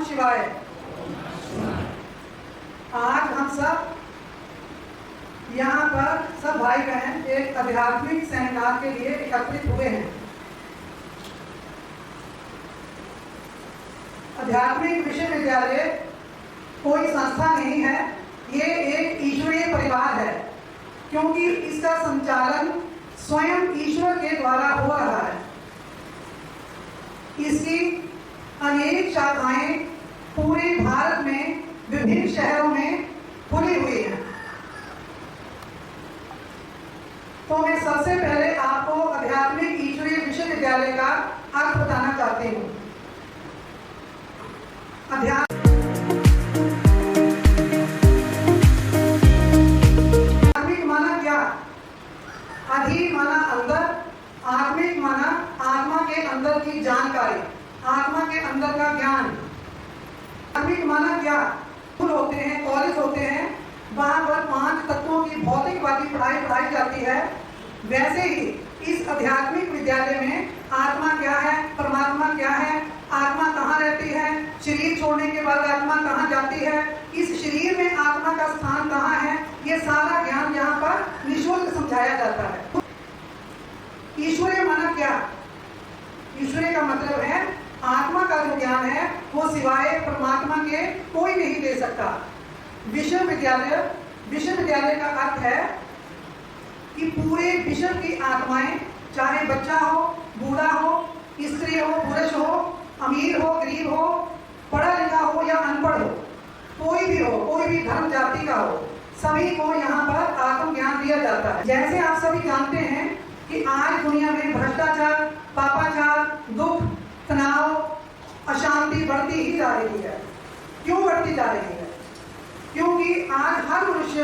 नमः शिवाय। आज हम सब यहाँ पर सब भाई बहन एक आध्यात्मिक सेमिनार के लिए एकत्रित हुए हैं। आध्यात्मिक विश्वविद्यालय कोई संस्था नहीं है, ये एक ईश्वरीय परिवार है, क्योंकि इसका संचालन स्वयं ईश्वर के द्वारा हो रहा है। इसकी अनेक शाखाएं पूरे भारत में विभिन्न शहरों में खुली हुई हैं। तो मैं सबसे पहले आपको आध्यात्मिक ईश्वरीय विश्वविद्यालय का अर्थ बताना चाहती हूँ। आध्यात्मिक माना क्या? अधि माना अंदर, आत्मिक माना आत्मा के अंदर की जानकारी, आत्मा के अंदर का ज्ञान। आत्मिक माना क्या? स्कूल होते हैं, कॉलेज होते हैं, वहां पर 5 तत्वों की भौतिकवादी पढ़ाई पढ़ाई जाती है। वैसे ही इस आध्यात्मिक विद्यालय में आत्मा क्या है, परमात्मा क्या है, आत्मा कहाँ रहती है, शरीर छोड़ने के बाद आत्मा कहाँ जाती है, इस शरीर में आत्मा का स्थान कहाँ है, ये सारा ज्ञान यहाँ पर निःशुल्क समझाया जाता है। ईश्वरीय माना क्या? ईश्वरीय का मतलब है आत्मा का जो ज्ञान है वो सिवाय परमात्मा के कोई नहीं दे सकता। विश्वविद्यालय का अर्थ है कि पूरे विश्व की आत्माएं, चाहे बच्चा हो, बूढ़ा हो, स्त्री हो, पुरुष हो, अमीर हो, गरीब हो, पढ़ा लिखा हो या अनपढ़ हो, कोई भी हो, कोई भी धर्म जाति का हो, सभी को यहाँ पर आत्मज्ञान दिया जाता है। जैसे आप सभी जानते हैं कि आज दुनिया में भ्रष्टाचार, पापाचार, दुख, तनाव, अशांति बढ़ती ही जा रही है। क्यों बढ़ती जा रही है? क्योंकि आज हर मनुष्य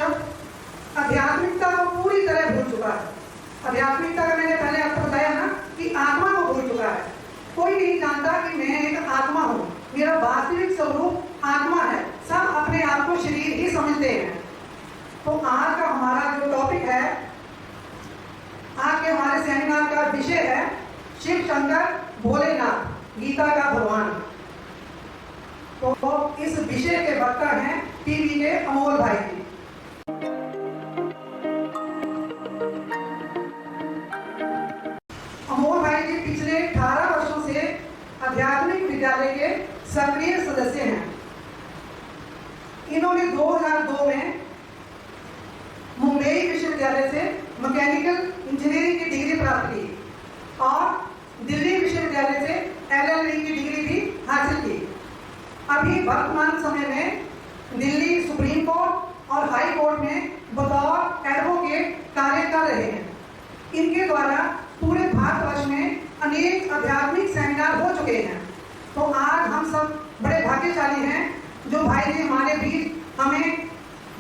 आध्यात्मिकता को पूरी तरह भूल चुका है। आध्यात्मिकता का मैंने पहले आपको बताया ना कि आत्मा को भूल चुका है। कोई नहीं जानता कि मैं एक आत्मा हूँ, मेरा वास्तविक स्वरूप आत्मा है। सब अपने आप को शरीर ही समझते हैं। तो आज का हमारा जो टॉपिक है, आज के हमारे सेमिनार का विषय है शिव शंकर भोलेनाथ, गीता का भगवान। तो इस विषय के वक्ता हैं टीवी के अमोल भाई जी। अमोल भाई जी पिछले 18 वर्षों से आध्यात्मिक विद्यालय के सक्रिय सदस्य हैं। इन्होंने 2002 में मुंबई विश्वविद्यालय से मैकेनिकल इंजीनियरिंग की डिग्री प्राप्त की और दिल्ली विश्वविद्यालय से LLB की डिग्री भी हासिल की। अभी वर्तमान समय में दिल्ली सुप्रीम कोर्ट और हाई कोर्ट में बतौर एडवोकेट कार्य कर रहे हैं। इनके द्वारा पूरे भारतवर्ष में अनेक आध्यात्मिक सेमिनार हो चुके हैं। तो आज हम सब बड़े भाग्यशाली हैं जो भाई जी हमारे बीच हमें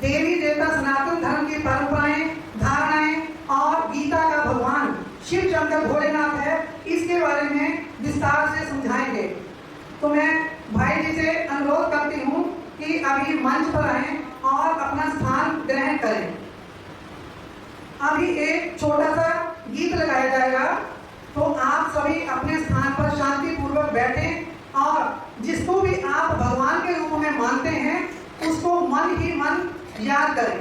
देवी देवता सनातन धर्म की परंपराएं, धारणाएं और गीता का भगवान शिव शंकर भोलेनाथ है, इसके बारे में विस्तार से समझाएंगे। तो मैं भाई जी से अनुरोध करती हूँ कि अभी मंच पर आएं और अपना स्थान ग्रहण करें। अभी एक छोटा सा गीत लगाया जाएगा, तो आप सभी अपने स्थान पर शांतिपूर्वक बैठें और जिसको भी आप भगवान के रूप में मानते हैं उसको मन ही मन याद करें।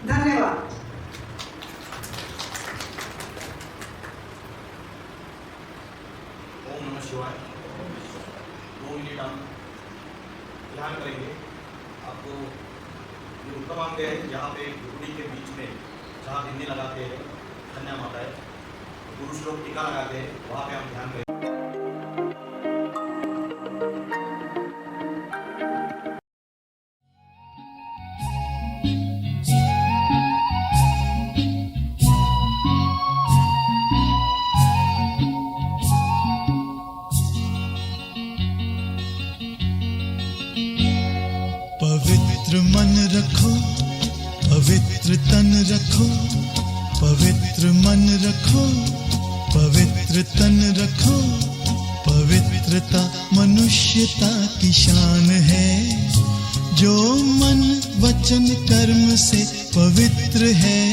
धन्यवाद। ओम नमः शिवाय। 2 मिनट हम ध्यान करेंगे। आपको ये उत्तम अंग है जहाँ पे झुपड़ी के बीच में जहाँ बिंदी लगाते हैं कन्या माता है, पुरुष लोग टीका लगाते हैं, वहाँ पे हम ध्यान करेंगे। पवित्र मन रखो, पवित्र तन रखो, पवित्र मन रखो, पवित्र तन रखो। पवित्रता मनुष्यता की शान है। जो मन वचन कर्म से पवित्र है,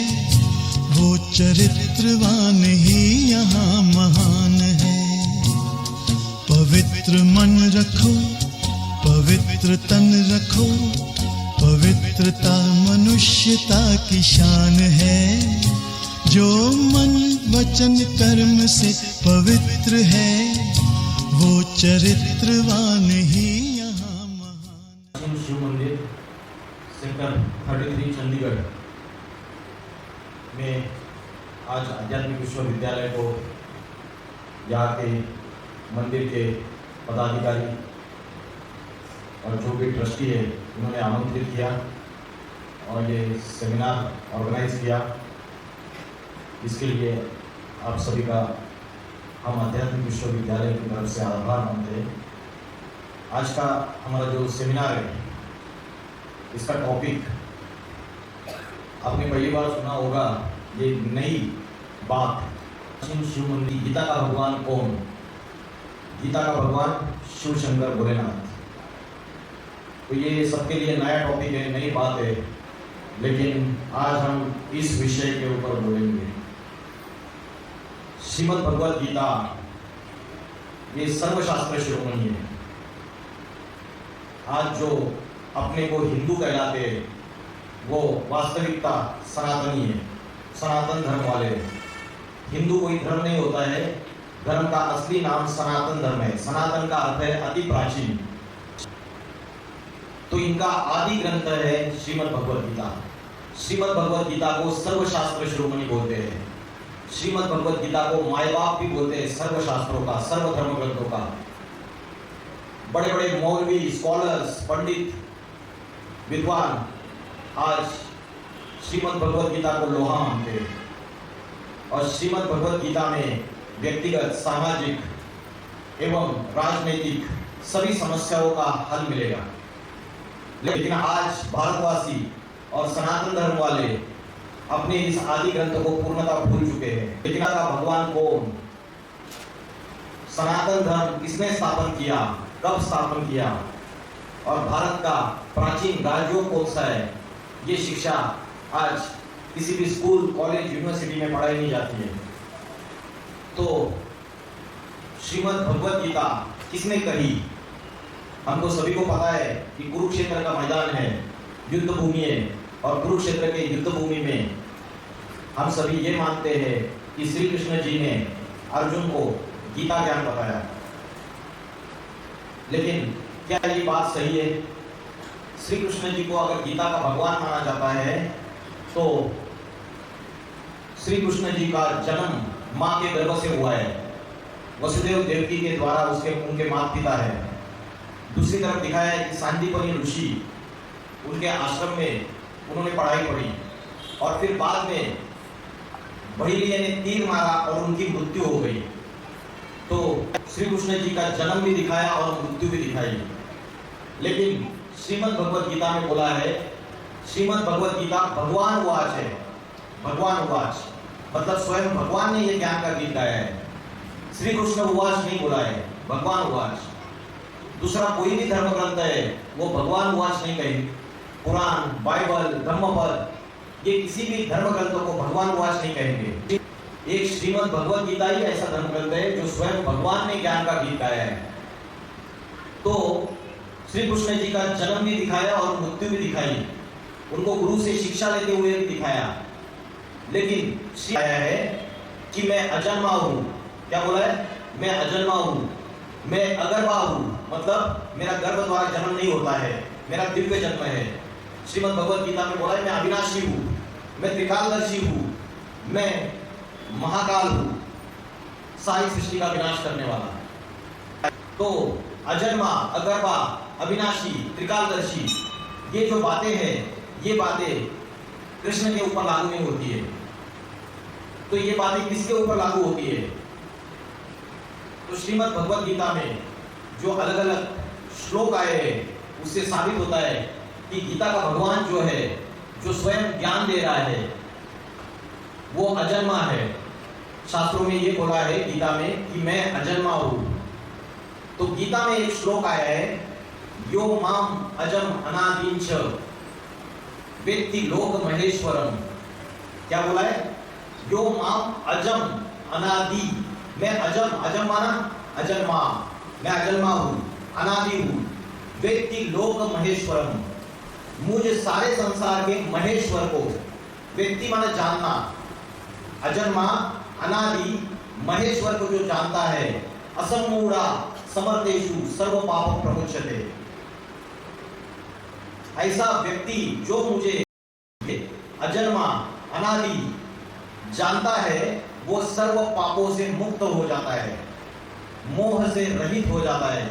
वो चरित्रवान ही यहाँ महान है। पवित्र मन रखो, पवित्र पवित्र तन रखो, पवित्रता मनुष्यता की शान है। जो मन वचन कर्म से पवित्र है, वो चरित्रवान ही यहाँ महान। शिव मंदिर सेक्टर 33 चंडीगढ़ में आज आध्यात्मिक विश्वविद्यालय को यहाँ के मंदिर के पदाधिकारी और जो भी ट्रस्टी है उन्होंने आमंत्रित किया और ये सेमिनार ऑर्गेनाइज किया। इसके लिए आप सभी का हम आध्यात्मिक विश्वविद्यालय की तरफ से आभार मानते हैं। आज का हमारा जो सेमिनार है, इसका टॉपिक आपने पहली बार सुना होगा, ये नई बात। शिव मंदिर, गीता का भगवान कौन? गीता का भगवान शिव शंकर भोलेनाथ। तो ये सबके लिए नया टॉपिक है, नई बात है, लेकिन आज हम इस विषय के ऊपर बोलेंगे। श्रीमद् भगवद गीता ये सर्वशास्त्र शिरोमणि है। आज जो अपने को हिंदू कहलाते हैं वो वास्तविकता सनातनी है, सनातन धर्म वाले हैं। हिंदू कोई धर्म नहीं होता है, धर्म का असली नाम सनातन धर्म है। सनातन का अर्थ है अति प्राचीन। तो इनका आदि ग्रंथ है श्रीमद् भगवद गीता। श्रीमद् भगवद गीता को सर्वशास्त्र शिरोमणि बोलते हैं। श्रीमद् भगवद गीता को माय बाप भी बोलते हैं, सर्वशास्त्रों का, सर्वधर्म ग्रंथों का। बड़े बड़े मौलवी, स्कॉलर्स, पंडित, विद्वान आज श्रीमद् भगवद गीता को लोहा मानते हैं। और श्रीमद् भगवद गीता में व्यक्तिगत, सामाजिक एवं राजनीतिक सभी समस्याओं का हल मिलेगा। लेकिन आज भारतवासी और सनातन धर्म वाले अपने इस आदि ग्रंथ को पूर्णतः भूल चुके हैं। लेकिन का भगवान कौन? सनातन धर्म किसने स्थापन किया, कब स्थापन किया, और भारत का प्राचीन राज्यों कौन सा है, ये शिक्षा आज किसी भी स्कूल, कॉलेज, यूनिवर्सिटी में पढ़ाई नहीं जाती है। तो श्रीमद् भगवद गीता किसने कही? हमको सभी को पता है कि कुरुक्षेत्र का मैदान है, युद्ध भूमि है, और कुरुक्षेत्र के युद्ध भूमि में हम सभी ये मानते हैं कि श्री कृष्ण जी ने अर्जुन को गीता ज्ञान बताया। लेकिन क्या ये बात सही है? श्री कृष्ण जी को अगर गीता का भगवान माना जाता है तो श्री कृष्ण जी का जन्म माँ के गर्भ से हुआ है। वसुदेव देवकी के द्वारा उनके माता पिता है। दूसरी तरफ दिखाया है कि सांदीपनि ऋषि उनके आश्रम में उन्होंने पढ़ाई पढ़ी और फिर बाद में भैलिया ने तीर मारा और उनकी मृत्यु हो गई। तो श्री कृष्ण जी का जन्म भी दिखाया और मृत्यु भी दिखाई। लेकिन श्रीमद् भगवद गीता में बोला है, श्रीमद् भगवद गीता भगवान वाच है। भगवान वाच मतलब स्वयं भगवान ने ये ज्ञान का गीत गाया है। श्री कृष्ण वाच नहीं बोला है, भगवान वाच। दूसरा कोई भी धर्म ग्रंथ है वो भगवान वाच नहीं कहे। कुरान, बाइबल, धम्मपद, ये किसी भी धर्म ग्रंथों को भगवान वाच नहीं कहेंगे। एक श्रीमद् भगवद गीता ही ऐसा धर्म ग्रंथ है जो स्वयं भगवान ने ज्ञान का गीत गाया है। तो श्री कृष्ण जी का जन्म भी दिखाया और मृत्यु भी दिखाई, उनको गुरु से शिक्षा लेते हुए भी दिखाया। लेकिन श्री आया है कि मैं अजन्मा हूँ। क्या बोला है? मैं अजन्मा हूँ, मैं अगर्भा हूँ, मतलब मेरा गर्भ द्वारा जन्म नहीं होता है, मेरा दिव्य जन्म है। श्रीमद् भगवद गीता में बोला है मैं अविनाशी हूँ, मैं त्रिकालदर्शी हूँ, मैं महाकाल हूँ, सारी सृष्टि का विनाश करने वाला। तो अजन्मा, अगर्भा, अविनाशी, त्रिकालदर्शी, ये जो बातें हैं, ये बातें कृष्ण के ऊपर लागू नहीं होती है। तो ये बातें किसके ऊपर लागू होती है? तो श्रीमद् भगवद गीता में जो अलग अलग श्लोक आए हैं उससे साबित होता है कि गीता का भगवान जो है, जो स्वयं ज्ञान दे रहा है, वो अजन्मा है। शास्त्रों में ये बोला है गीता में कि मैं अजन्मा हूँ। तो गीता में एक श्लोक आया है, यो माम अजम अनादिंच वेत्ति लोक महेश्वरम। क्या बोला है? यो माम अजम अनादि, मैं अजम, अजम माना अजन्मा, मैं अजन्मा हूँ, अनादि हूँ, वेत्ति लोक महेश्वरम, मुझ सारे संसार के महेश्वर को, व्यक्ति माना जानना, अजन्मा अनादि महेश्वर को जो जानता है, असम्मूढ़ा समर्थेषु सर्व पापम प्रमुच्यते, ऐसा व्यक्ति जो मुझे अजन्मा अनादि जानता है, वो सर्व पापों से मुक्त हो जाता है, मोह से रहित हो जाता है।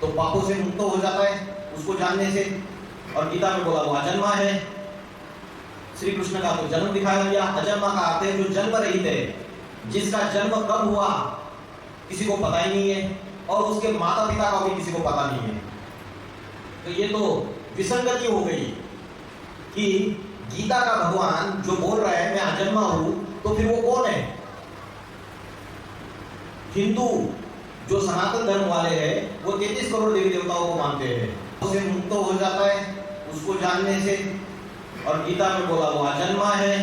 तो पापों से मुक्त हो जाता है उसको जानने से। और गीता में बोला वो अजन्मा है। श्री कृष्ण का तो जन्म दिखाया गया। अजन्मा का अर्थ है जो जन्म रहित है, जिसका जन्म कब हुआ किसी को पता ही नहीं है, और उसके माता पिता का भी किसी को पता नहीं है। तो ये तो विसंगति हो गई कि गीता का भगवान जो बोल रहा है मैं अजन्मा हूं, तो फिर वो कौन है? हिंदू जो सनातन धर्म वाले हैं वो 33 करोड़ देवी देवताओं को मानते हैं, उसे मुक्त हो जाता है उसको जानने से। और गीता में बोला वो अजन्मा है।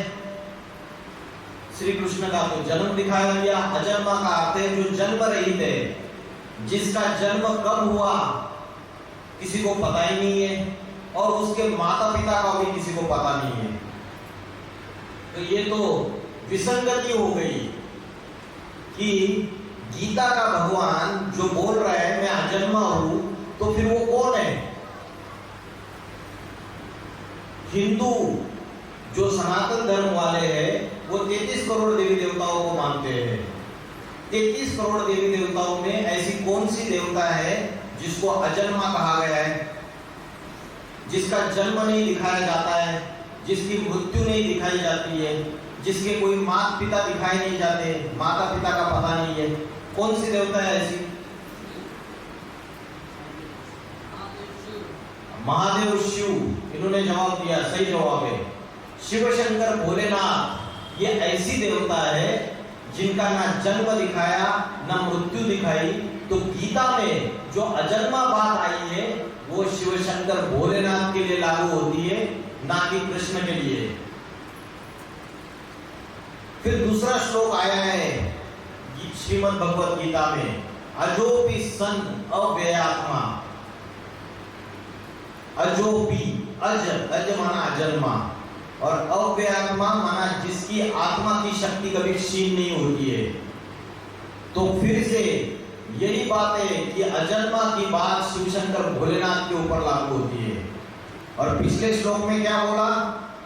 श्री कृष्ण का तो जन्म दिखाया गया। अजन्मा का अर्थ है जो जन्म रहित है, जिसका जन्म कब हुआ किसी को पता ही नहीं है, और उसके माता पिता का भी किसी को पता नहीं है। तो ये तो विसंगति हो गई कि गीता का भगवान जो बोल रहा है मैं अजन्मा हूं, तो फिर वो कौन है? हिंदू जो सनातन धर्म वाले हैं वो 33 करोड़ देवी देवताओं को मानते हैं। 33 करोड़ देवी देवताओं में ऐसी कौन सी देवता है जिसको अजन्मा कहा गया है, जिसका जन्म नहीं दिखाया जाता है, जिसकी मृत्यु नहीं दिखाई जाती है, जिसके कोई माता पिता दिखाई नहीं जाते, माता पिता का पता नहीं है? कौन सी देवता है ऐसी? महादेव शिव। इन्होंने जवाब दिया, सही जवाब है। शिव शंकर भोलेनाथ ये ऐसी देवता है जिनका ना जन्म दिखाया ना मृत्यु दिखाई। तो गीता में जो अजन्मा बात आई है वो शिव शंकर भोलेनाथ के लिए लागू होती है, ना कि कृष्ण के लिए। फिर दूसरा श्लोक आया है श्रीमद् भगवत गीता में, अजोपि सन अव्ययात्मा। अजोपि, अज माना अजन्मा, और अव्ययात्मा माना जिसकी आत्मा की शक्ति कभी क्षीण नहीं होती है। तो फिर से यही बात है कि अजन्मा की बात शिव शंकर भोलेनाथ के ऊपर लागू होती है। और पिछले श्लोक में क्या बोला?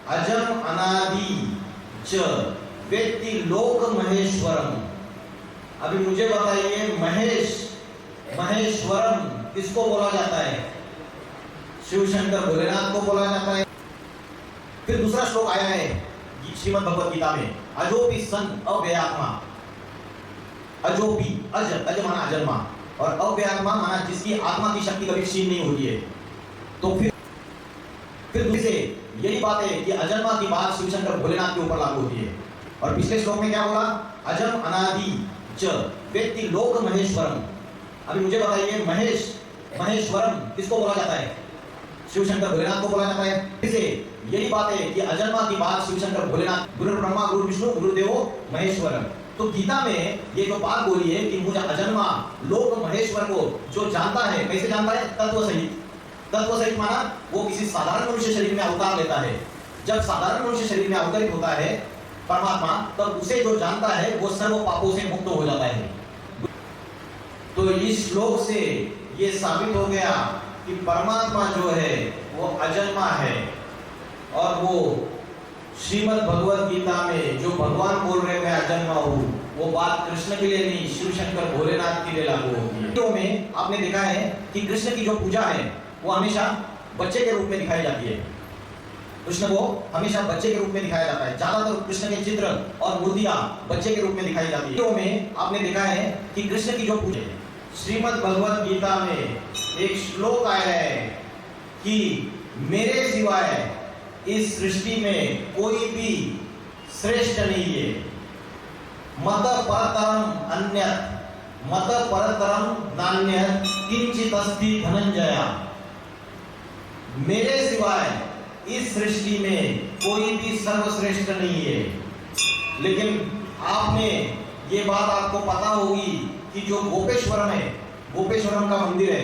अजम अनादि च वेत्ति लोक महेश्वरम। अभी मुझे बताइए महेश्वरम किसको बोला जाता है? शिव शंकर भोलेनाथ को बोला जाता है। फिर दूसरा श्लोक आया है श्रीमद् भगवत गीता में, अजोपि सन अव्ययात्मा। अजोपि, अज माना अजन्मा, और अव्ययात्मा माना जिसकी आत्मा की शक्ति कभी क्षीण नहीं होती है। तो फिर से यही बात है कि अजन्मा की बात शिव शंकर भोलेनाथ के ऊपर लागू होती है। और पिछले श्लोक में क्या बोला? अजम अनादि च वेत्ति लोक महेश्वरम। अभी मुझे बताइए महेश्वरम किसको बोला जाता है? शिव शंकर भोलेनाथ को बोला जाता है। फिर से यही बात है कि अजन्मा की बात शिव शंकर भोलेनाथ, गुरु ब्रह्मा गुरु विष्णु गुरुदेवो महेश्वरम। तो गीता में ये जो बात बोली है कि मुझे अजन्मा लोक महेश्वर को जो जानता है, कैसे जानता है? तत्व सहित। तत्व सहित माना वो किसी साधारण मनुष्य शरीर में अवतार लेता है। जब साधारण मनुष्य शरीर में अवतरित होता है परमात्मा, तब उसे जो जानता है वो सर्व पापों से मुक्त हो जाता है। तो इस श्लोक से ये साबित हो गया कि परमात्मा जो है वो अजन्मा है। और वो श्रीमद् भगवत गीता में जो भगवान बोल रहे मैं अजन्मा हूँ, वो बात कृष्ण के लिए नहीं, शिव शंकर भोलेनाथ के लिए लागू होती है। तो में आपने देखा है कि कृष्ण की जो पूजा है वो हमेशा बच्चे के रूप में दिखाई जाती है। कृष्ण को हमेशा बच्चे के रूप में दिखाया जाता है। ज्यादातर कृष्ण के चित्र और मूर्तियां बच्चे के रूप में दिखाई जाती है। तो में आपने देखा है कि कृष्ण की जो पूजा, श्रीमद् भगवत गीता में एक श्लोक आया है कि मेरे सिवाय इस सृष्टि में कोई भी श्रेष्ठ नहीं है। मत परतरम अन्यत्, मत परतरम नान्यत् किंचित् अस्ति धनंजय। मेरे सिवाय इस सृष्टि में कोई भी सर्वश्रेष्ठ नहीं है। लेकिन आपने ये बात आपको पता होगी कि जो गोपेश्वरम है, गोपेश्वरम का मंदिर है,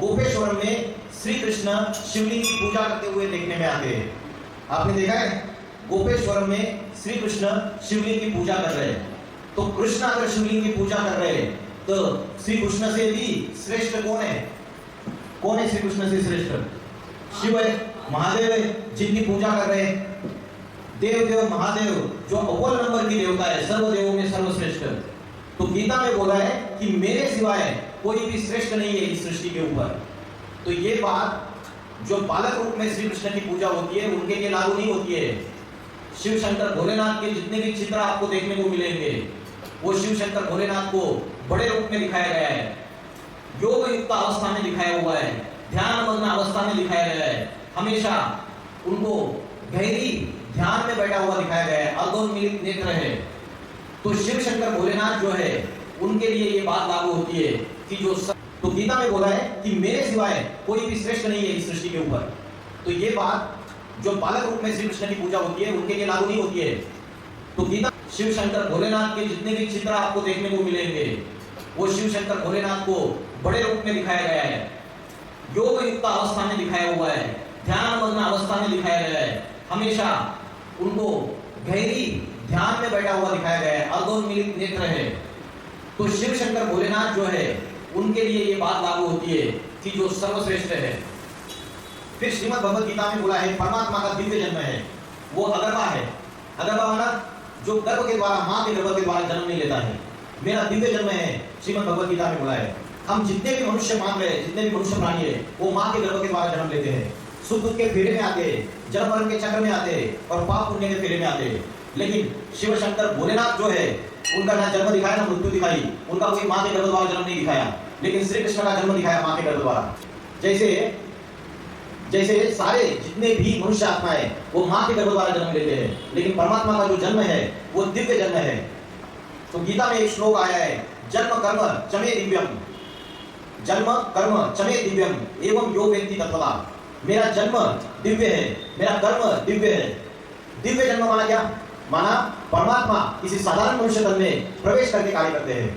गोपेश्वरम में श्री कृष्ण शिवलिंग की पूजा करते हुए देखने में आते हैं। आपने देखा है गोपेश्वरम में श्री कृष्ण शिवलिंग की पूजा कर रहे हैं। तो कृष्ण अगर शिवलिंग की पूजा कर रहे हैं तो श्री कृष्ण से भी श्रेष्ठ कौन है? कौन है श्री कृष्ण से श्रेष्ठ? शिव है, महादेव है, जिनकी पूजा कर रहे हैं। देव देव महादेव जो अव्वल नंबर की देवता है, सर्वदेवों में सर्वश्रेष्ठ। तो गीता में बोला है कि मेरे सिवाय कोई भी श्रेष्ठ नहीं है इस सृष्टि के ऊपर। तो ये बात जो बालक रूप में श्री कृष्ण की पूजा होती है उनके लिए लागू नहीं होती है। शिव शंकर भोलेनाथ के जितने भी चित्र आपको देखने को मिलेंगे वो शिव शंकर भोलेनाथ को बड़े रूप में दिखाया गया है, योग युक्त अवस्था में दिखाया हुआ है, ध्यान मग्न अवस्था में दिखाया गया है, हमेशा उनको गहरी ध्यान में बैठा हुआ दिखाया गया है, अर्धोन्मीलित नेत्र है। तो शिव शंकर भोलेनाथ जो है उनके लिए ये बात लागू होती है कि जो तो गीता में बोला है कि मेरे सिवाय कोई भी श्रेष्ठ नहीं है इस सृष्टि के ऊपर। तो ये बात जो बालक रूप में श्री कृष्ण की पूजा होती है उनके लिए लागू नहीं होती है। तो गीता शिव शंकर भोलेनाथ के जितने भी चित्र आपको देखने को मिलेंगे वो शिव शंकर भोलेनाथ को बड़े रूप में दिखाया गया है, योग युक्त अवस्था में दिखाया हुआ है, ध्यान मग्न अवस्था में दिखाया गया है, हमेशा उनको गहरी ध्यान में बैठा हुआ दिखाया गया है, अर्धोन्मीलित नेत्र है। तो शिव शंकर भोलेनाथ जो है उनके लिए ये बात लागू होती है कि जो सर्वश्रेष्ठ है। फिर श्रीमद् भगवद गीता में बोला है परमात्मा का दिव्य जन्म है, वो अगर्भा है। अगर्भा माना जो गर्भ के द्वारा, मां के गर्भ के द्वारा जन्म नहीं लेता है, मेरा दिव्य जन्म है। श्रीमद् भगवद गीता में बोला है हम जितने भी मनुष्य मान रहे हैं, जितने भी मनुष्य प्राणी है वो मां के गर्भ के द्वारा जन्म लेते हैं, सुख दुख के फेरे में आते हैं, जन्म मरण के चक्र में आते हैं और पाप पुण्य के फेरे में आते हैं। लेकिन शिव शंकर भोलेनाथ जो है उनका ना जन्म दिखाया ना मृत्यु दिखाई, उनका कोई मां के गर्भ द्वारा जन्म नहीं दिखाया, लेकिन श्री कृष्ण का जन्म दिखाया मां के गर्भ द्वारा। जैसे सारे जितने भी मनुष्य आत्माएं वो मां के गर्भ द्वारा जन्म लेते हैं, लेकिन परमात्मा का जो जन्म है वो दिव्य जन्म है। तो गीता में एक श्लोक आया है जन्म कर्म चमे दिव्यम, जन्म कर्म चमे दिव्यम एवं यो वेत्ति तत्वता। मेरा जन्म दिव्य है, मेरा कर्म दिव्य है। दिव्य जन्म माना क्या? माना परमात्मा किसी साधारण मनुष्य तन में प्रवेश करके कार्य करते हैं,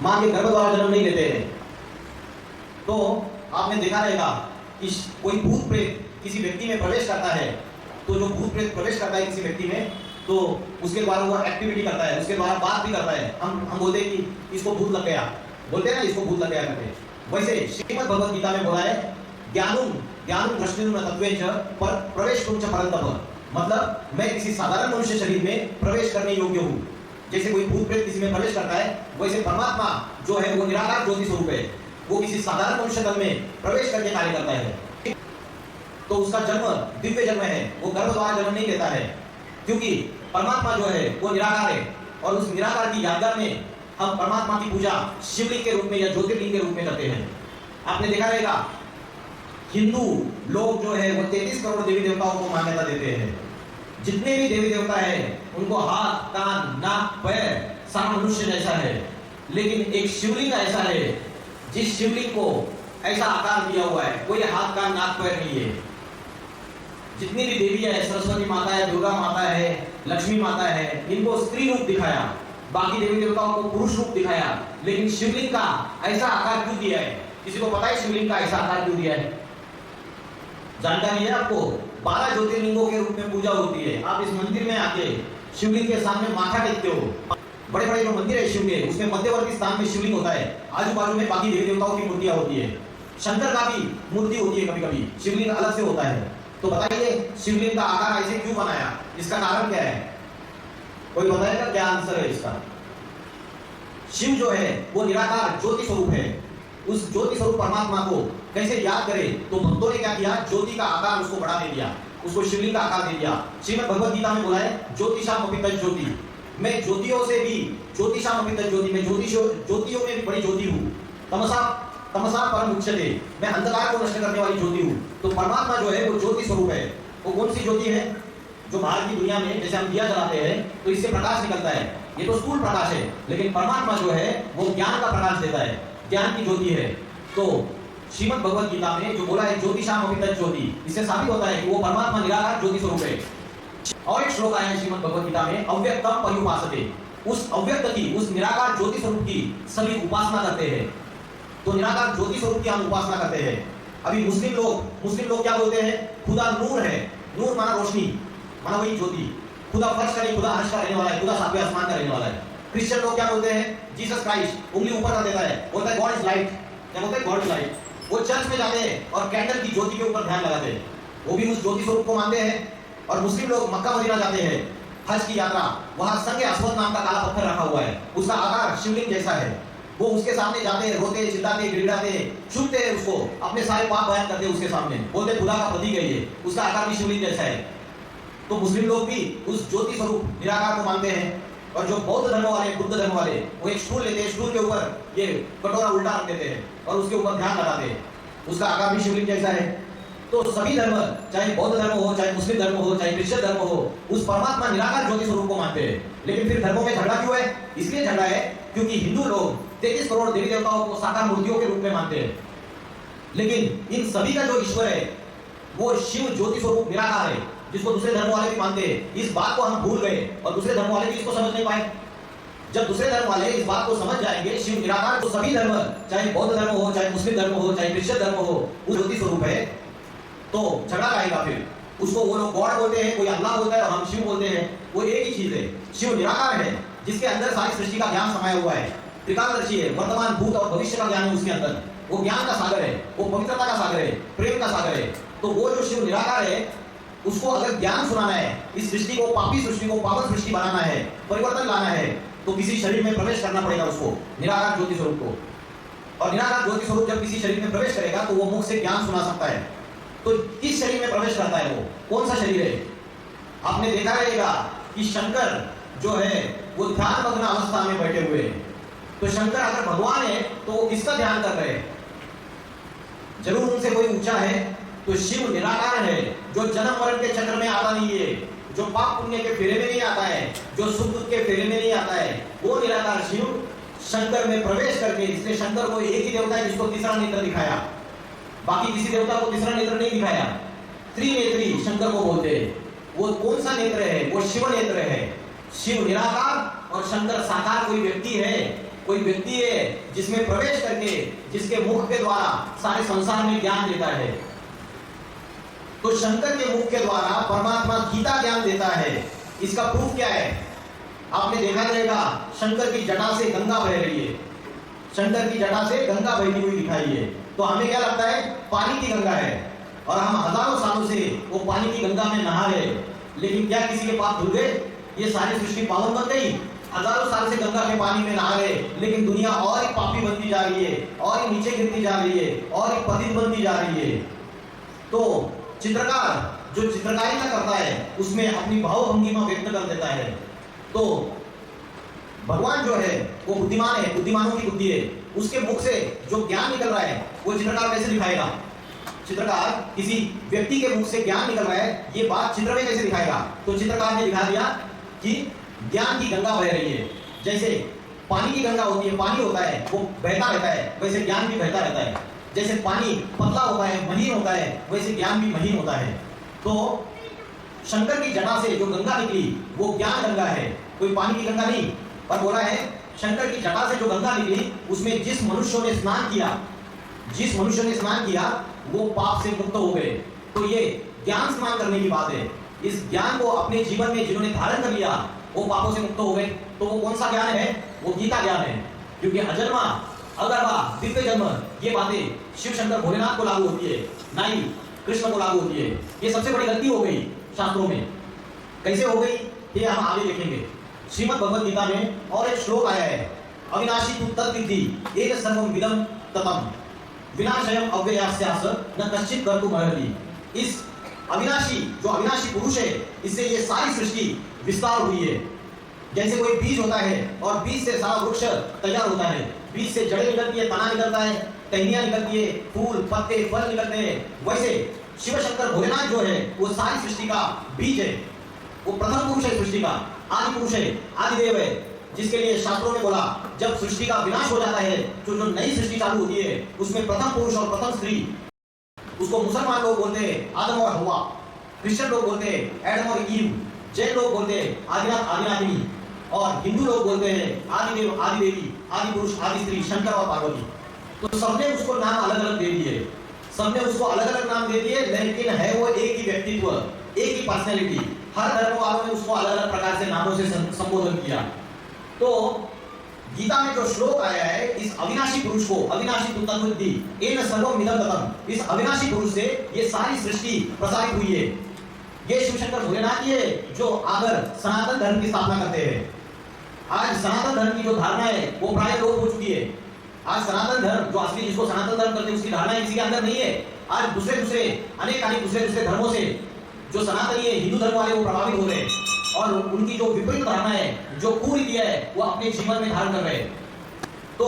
मां के गर्भ द्वारा जन्म नहीं लेते हैं। तो आपने देखा रहेगा कि कोई भूत प्रेत किसी व्यक्ति में प्रवेश करता है, तो जो भूत प्रेत प्रवेश करता है किसी व्यक्ति में तो उसके द्वारा वो एक्टिविटी करता है, उसके द्वारा बात भी करता है। हम बोलते हैं कि इसको भूत लग गया, बोलते हैं ना इसको भूत लग गया करके। वैसे श्रीमद् भगवद गीता में बोला है ज्ञानुम दृष्टिनुम तत्वेच पर प्रवेशुम च परंतप, मतलब मैं किसी साधारण मनुष्य शरीर में प्रवेश करने योग्य हूँ। जैसे कोई भूत प्रेत किसी में प्रवेश करता है वैसे परमात्मा जो है वो निराकार ज्योति स्वरूप है, वो किसी साधारण मनुष्य तन में प्रवेश करके कार्य करता है। तो उसका जन्म दिव्य जन्म है, वो गर्भ द्वारा जन्म नहीं लेता है, क्योंकि परमात्मा जो है वो निराकार है। और उस निराकार की यादगार में हम परमात्मा की पूजा शिवलिंग के रूप में या ज्योतिर्लिंग के रूप में करते हैं। आपने देखा रहेगा हिंदू लोग जो है वो 33 करोड़ देवी देवताओं को मान्यता देते हैं। जितने भी देवी देवता है उनको हाथ, कान, नाक, पैर सब मनुष्य जैसा है, लेकिन एक शिवलिंग ऐसा है जिस शिवलिंग को ऐसा आकार दिया हुआ है, कोई हाथ, कान, नाक, पैर नहीं है। जितनी भी देवी है, सरस्वती माता है, दुर्गा माता है, लक्ष्मी माता है, इनको स्त्री रूप दिखाया, बाकी देवी देवताओं को पुरुष रूप दिखाया, लेकिन शिवलिंग का ऐसा आकार क्यों दिया है? किसी को पता है शिवलिंग का ऐसा आकार क्यों दिया है? जानकारी है आपको? 12 ज्योतिर्लिंगों के रूप में पूजा होती है। आप इस मंदिर में आके शिवलिंग के सामने माथा टेकते हो। बड़े बड़े जो मंदिर है शिव के, उसमें मध्यवर्ती स्थान में शिवलिंग होता है, आजू बाजू में बाकी देवी देवताओं की मूर्तियां होती है। शंकर का भी मूर्ति होती है, कभी कभी शिवलिंग अलग से होता है। तो बताइए शिवलिंग का आकार ऐसे क्यों बनाया? इसका कारण क्या है? कोई बताएगा क्या आंसर है इसका? शिव जो है वो निराकार ज्योति स्वरूप है। उस ज्योति स्वरूप परमात्मा को कैसे याद करें? तो भक्तों ने क्या किया? ज्योति का आकार उसको बढ़ा दे दिया, उसको शिवलिंग का आकार दे दिया। श्रीमद् भगवद गीता में बोला है ज्योतिषाम अपि तत् ज्योति, मैं ज्योतियों से भी ज्योतिषाम अपि तत् ज्योति, मैं ज्योतियों में भी बड़ी ज्योति हूँ। तमसा परम उच्यते, मैं अंधकार को नष्ट करने वाली ज्योति हूँ। तो परमात्मा जो है वो ज्योति स्वरूप है। वो कौन सी ज्योति है? जो बाहर की दुनिया में जैसे हम दिया जलाते हैं तो इससे प्रकाश निकलता है, ये तो स्थूल प्रकाश है, लेकिन परमात्मा जो है वो ज्ञान का प्रकाश देता है, ज्ञान की ज्योति है। तो श्रीमद् भगवद गीता में जो बोला है ज्योतिषाम अपि तत् ज्योति, इससे साबित होता है कि वो परमात्मा निराकार ज्योति स्वरूप है। और एक श्लोक आया है श्रीमद् भगवद गीता में, अव्यक्तम पर्युपासते, उस अव्यक्त की, उस निराकार ज्योति स्वरूप की सभी उपासना करते हैं। तो निराकार ज्योति स्वरूप की हम उपासना करते हैं। अभी मुस्लिम लोग क्या बोलते हैं? खुदा नूर है। नूर माना रोशनी, माना वही ज्योति। खुदा फर्श का नहीं, खुदा अर्श का रहने वाला है, खुदा सातवें आसमान का रहने वाला है। क्रिश्चियन लोग क्या बोलते हैं? जीसस क्राइस्ट, उंगली ऊपर कर देता है, बोलता है गॉड इज लाइट। क्या बोलते हैं? God is light. वो चर्च में जाते हैं और कैंडल की ज्योति के ऊपर ध्यान लगाते हैं, वो भी उस ज्योति स्वरूप को मानते हैं। और मुस्लिम लोग मक्का मदीना जाते हैं हज की यात्रा, वहां संगे अस्वद नाम का काला पत्थर रखा हुआ है, उसका आकार शिवलिंग जैसा है। वो उसके सामने जाते हैं, रोते चिल्लाते गिड़गिड़ाते छूते हैं उसको, अपने सारे पाप बयान करते हैं उसके सामने, बोलते खुदा का प्रतीक है ये, उसका आकार भी शिवलिंग जैसा है। तो मुस्लिम लोग भी उस ज्योति स्वरूप निराकार को मानते हैं। और जो बौद्ध धर्म वाले, बुद्ध धर्म वाले, वो एक स्टूल लेते हैं, स्टूल के ऊपर ये कटोरा उल्टा रख देते हैं और उसके ऊपर ध्यान लगाते हैं, उसका आकार भी शिवलिंग जैसा है। तो सभी धर्म, चाहे बौद्ध धर्म हो, चाहे मुस्लिम धर्म हो, चाहे क्रिश्चियन धर्म हो, उस परमात्मा निराकार ज्योति स्वरूप को मानते हैं। लेकिन फिर धर्मों में झगड़ा क्यों है? इसलिए झगड़ा है क्योंकि हिंदू लोग 33 करोड़ देवी देवताओं को साकार मूर्तियों के रूप में मानते हैं, लेकिन इन सभी का जो ईश्वर है वो शिव ज्योति स्वरूप निराकार है, जिसको दूसरे धर्म वाले भी मानते हैं। इस बात को हम भूल गए और दूसरे धर्म वाले भी इसको समझ नहीं पाए। जब दूसरे धर्म वाले इस बात को समझ जाएंगे शिव निराकार, तो सभी धर्म, चाहे बौद्ध धर्म हो, चाहे मुस्लिम धर्म हो, चाहे क्रिश्चियन धर्म हो, वो ज्योति स्वरूप है, तो झगड़ा आएगा। फिर उसको वो लोग गॉड बोलते हैं, कोई अल्लाह बोलता है और हम शिव बोलते हैं, वो एक ही चीज है। शिव निराकार है, जिसके अंदर सारी सृष्टि का ज्ञान समाया हुआ है, त्रिकालदर्शी है, वर्तमान भूत और भविष्य का ज्ञान है उसके अंदर, वो ज्ञान का सागर है, वो पवित्रता का सागर है, प्रेम का सागर है। तो वो जो शिव निराकार है, उसको अगर ज्ञान सुनाना है, इस सृष्टि को, पापी सृष्टि को पावन सृष्टि बनाना है, परिवर्तन लाना है, तो किसी शरीर में प्रवेश करना पड़ेगा उसको, निराकार ज्योति स्वरूप को। और निराकार ज्योति स्वरूप जब किसी शरीर में प्रवेश करेगा तो वो मुख से ज्ञान सुना सकता है। तो किस शरीर में प्रवेश करता है वो, कौन सा शरीर है? आपने देखा रहेगा कि शंकर जो है वो ध्यान मग्न अवस्था में बैठे हुए हैं। तो शंकर अगर भगवान है तो वो किसका ध्यान कर रहे हैं? जरूर उनसे कोई ऊंचा है। तो शिव निराकार है, जो जन्म मरण के चक्र में आता नहीं है, जो पाप पुण्य के फेरे में नहीं आता है, जो सुख दुख के फेरे में नहीं आता है, वो निराकार शिव शंकर में प्रवेश करके, इसलिए शंकर को एक ही देवता है जिसको तीसरा नेत्र दिखाया, बाकी किसी देवता को तीसरा नेत्र नहीं दिखाया। त्रिनेत्री शंकर को बोलते हैं। वो कौन सा नेत्र है? वो शिव नेत्र है। शिव निराकार और शंकर साकार कोई व्यक्ति है, कोई व्यक्ति है जिसमें प्रवेश करके, जिसके मुख के द्वारा सारे संसार में ज्ञान देता है। तो शंकर के मुख के द्वारा परमात्मा गीता ज्ञान देता है। इसका प्रूफ क्या है? आपने देखा रहेगा शंकर की जटा से गंगा बह रही है, शंकर की जटा से गंगा बहती हुई दिखाई है। तो हमें क्या लगता है? पानी की गंगा है, और हम हजारों सालों से वो पानी की गंगा में नहा रहे। लेकिन क्या किसी के पाप धुल गए? ये सारी सृष्टि पावन बन गई? हजारों साल से गंगा के पानी में नहा रहे, लेकिन दुनिया और एक पापी बनती जा रही है, और एक नीचे गिरती जा रही है, और एक पतित बनती जा रही है। तो चित्रकार जो चित्रकारिता करता है उसमें अपनी भावभंगिमा व्यक्त कर देता है। तो भगवान जो है वो बुद्धिमान है, बुद्धिमानों की बुद्धि है, उसके मुख से जो ज्ञान निकल रहा है वो चित्रकार कैसे दिखाएगा? चित्रकार किसी व्यक्ति के मुख से ज्ञान निकल रहा है, ये बात चित्र में कैसे दिखाएगा? तो चित्रकार ने दिखा दिया कि ज्ञान की गंगा बह रही है। जैसे पानी की गंगा होती है, पानी होता है वो बहता रहता है, वैसे ज्ञान भी बहता रहता है। जैसे पानी पतला होता है, महीन होता है, वैसे ज्ञान भी महीन होता है। तो शंकर की जटा से जो गंगा निकली वो ज्ञान गंगा है, कोई पानी की गंगा नहीं। पर बोला है शंकर की जटा से जो गंगा निकली उसमें जिस मनुष्यों ने स्नान किया, जिस मनुष्य ने स्नान किया वो पाप से मुक्त हो गए। तो ये ज्ञान स्नान करने की बात है। इस ज्ञान को अपने जीवन में जिन्होंने धारण कर लिया वो पापों से मुक्त हो गए। तो वो कौन सा ज्ञान है? वो गीता ज्ञान है। क्योंकि अजन्मा, अगर्वा, दिव्य जन्म, ये बातें शिव शंकर भोलेनाथ को लागू होती है, ना ही कृष्ण को लागू होती है। ये सबसे बड़ी गलती हो गई शास्त्रों में। कैसे हो गई ये हम आगे देखेंगे। श्रीमद् भगवद गीता में और एक श्लोक आया है, अविनाशी तु तद्विद्धि एक सर्वम विदम ततम विनाशयम अव्ययास्यास न कश्चित कर्तुमर्हति। इस अविनाशी, जो अविनाशी पुरुष है, इससे ये सारी सृष्टि विस्तार हुई है। जैसे कोई बीज होता है और बीज से सारा वृक्ष तैयार होता है, बीज से जड़ें निकलती है, तना निकलता है, टहनियां निकलती है, फूल, पत्ते, फल निकलते हैं। वैसे शिव शंकर भोलेनाथ जो है वो सारी सृष्टि का बीज है, वो प्रथम पुरुष है, सृष्टि का आदि पुरुष है, आदिदेव है, जिसके लिए शास्त्रों ने बोला जब सृष्टि का विनाश हो जाता है तो जो नई सृष्टि चालू होती है उसमें प्रथम पुरुष और प्रथम स्त्री, उसको मुसलमान लोग बोलते हैं आदम और हवा, क्रिश्चियन लोग बोलते हैं एडम और ईव, जैन लोग बोलते हैं आदिनाथ आदिनाथिनी, और हिंदू लोग बोलते हैं आदिदेव आदिदेवी, आदि पुरुष आदि स्त्री, शंकर और पार्वती। तो सबने उसको नाम अलग अलग दे दिए, सबने उसको अलग अलग नाम दे दिए, लेकिन है वो एक ही व्यक्तित्व, एक ही पर्सनैलिटी। हर धर्म वालों ने उसको अलग अलग प्रकार से नामों से संबोधन किया। तो गीता में जो श्लोक आया है, इस अविनाशी पुरुष को, अविनाशी तत्वविद्धि एन सर्वमिदं ततम्, इस अविनाशी पुरुष से ये सारी सृष्टि प्रसारित हुई है। ये शिव शंकर भोलेनाथ ये जो आकर सनातन धर्म की स्थापना करते हैं। आज सनातन धर्म की जो धारणा है वो प्राय लोप हो चुकी है। आज सनातन धर्म जो असली जिसको सनातन धर्म करते हैं उसकी धारणा किसी के अंदर नहीं है। आज दूसरे अनेक दूसरे धर्मों से जो सनातनी है, हिंदू धर्म वाले, वो प्रभावित हो रहे हैं और उनकी जो विपरीत धारणा है, जो कुरीति है, वो अपने जीवन में धारण कर रहे हैं। तो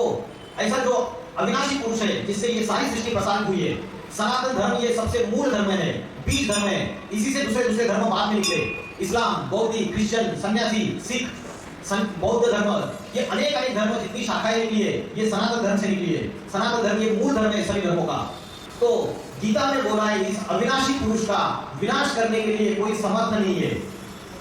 ऐसा जो अविनाशी पुरुष है जिससे ये सारी सृष्टि प्रसारित हुई है, सनातन धर्म ये सबसे मूल धर्म है, बीज धर्म है। इसी से दूसरे धर्म बाद में निकले। इस्लाम, बौद्ध, क्रिश्चियन, सन्यासी, सिख, बौद्ध धर्म, ये अनेक धर्म जितनी शाखाएं निकली है, ये सनातन धर्म से निकली है। सनातन धर्म ये मूल धर्म है सभी धर्मों का। तो गीता में बोला है इस अविनाशी पुरुष का विनाश करने के लिए कोई समर्थ नहीं है।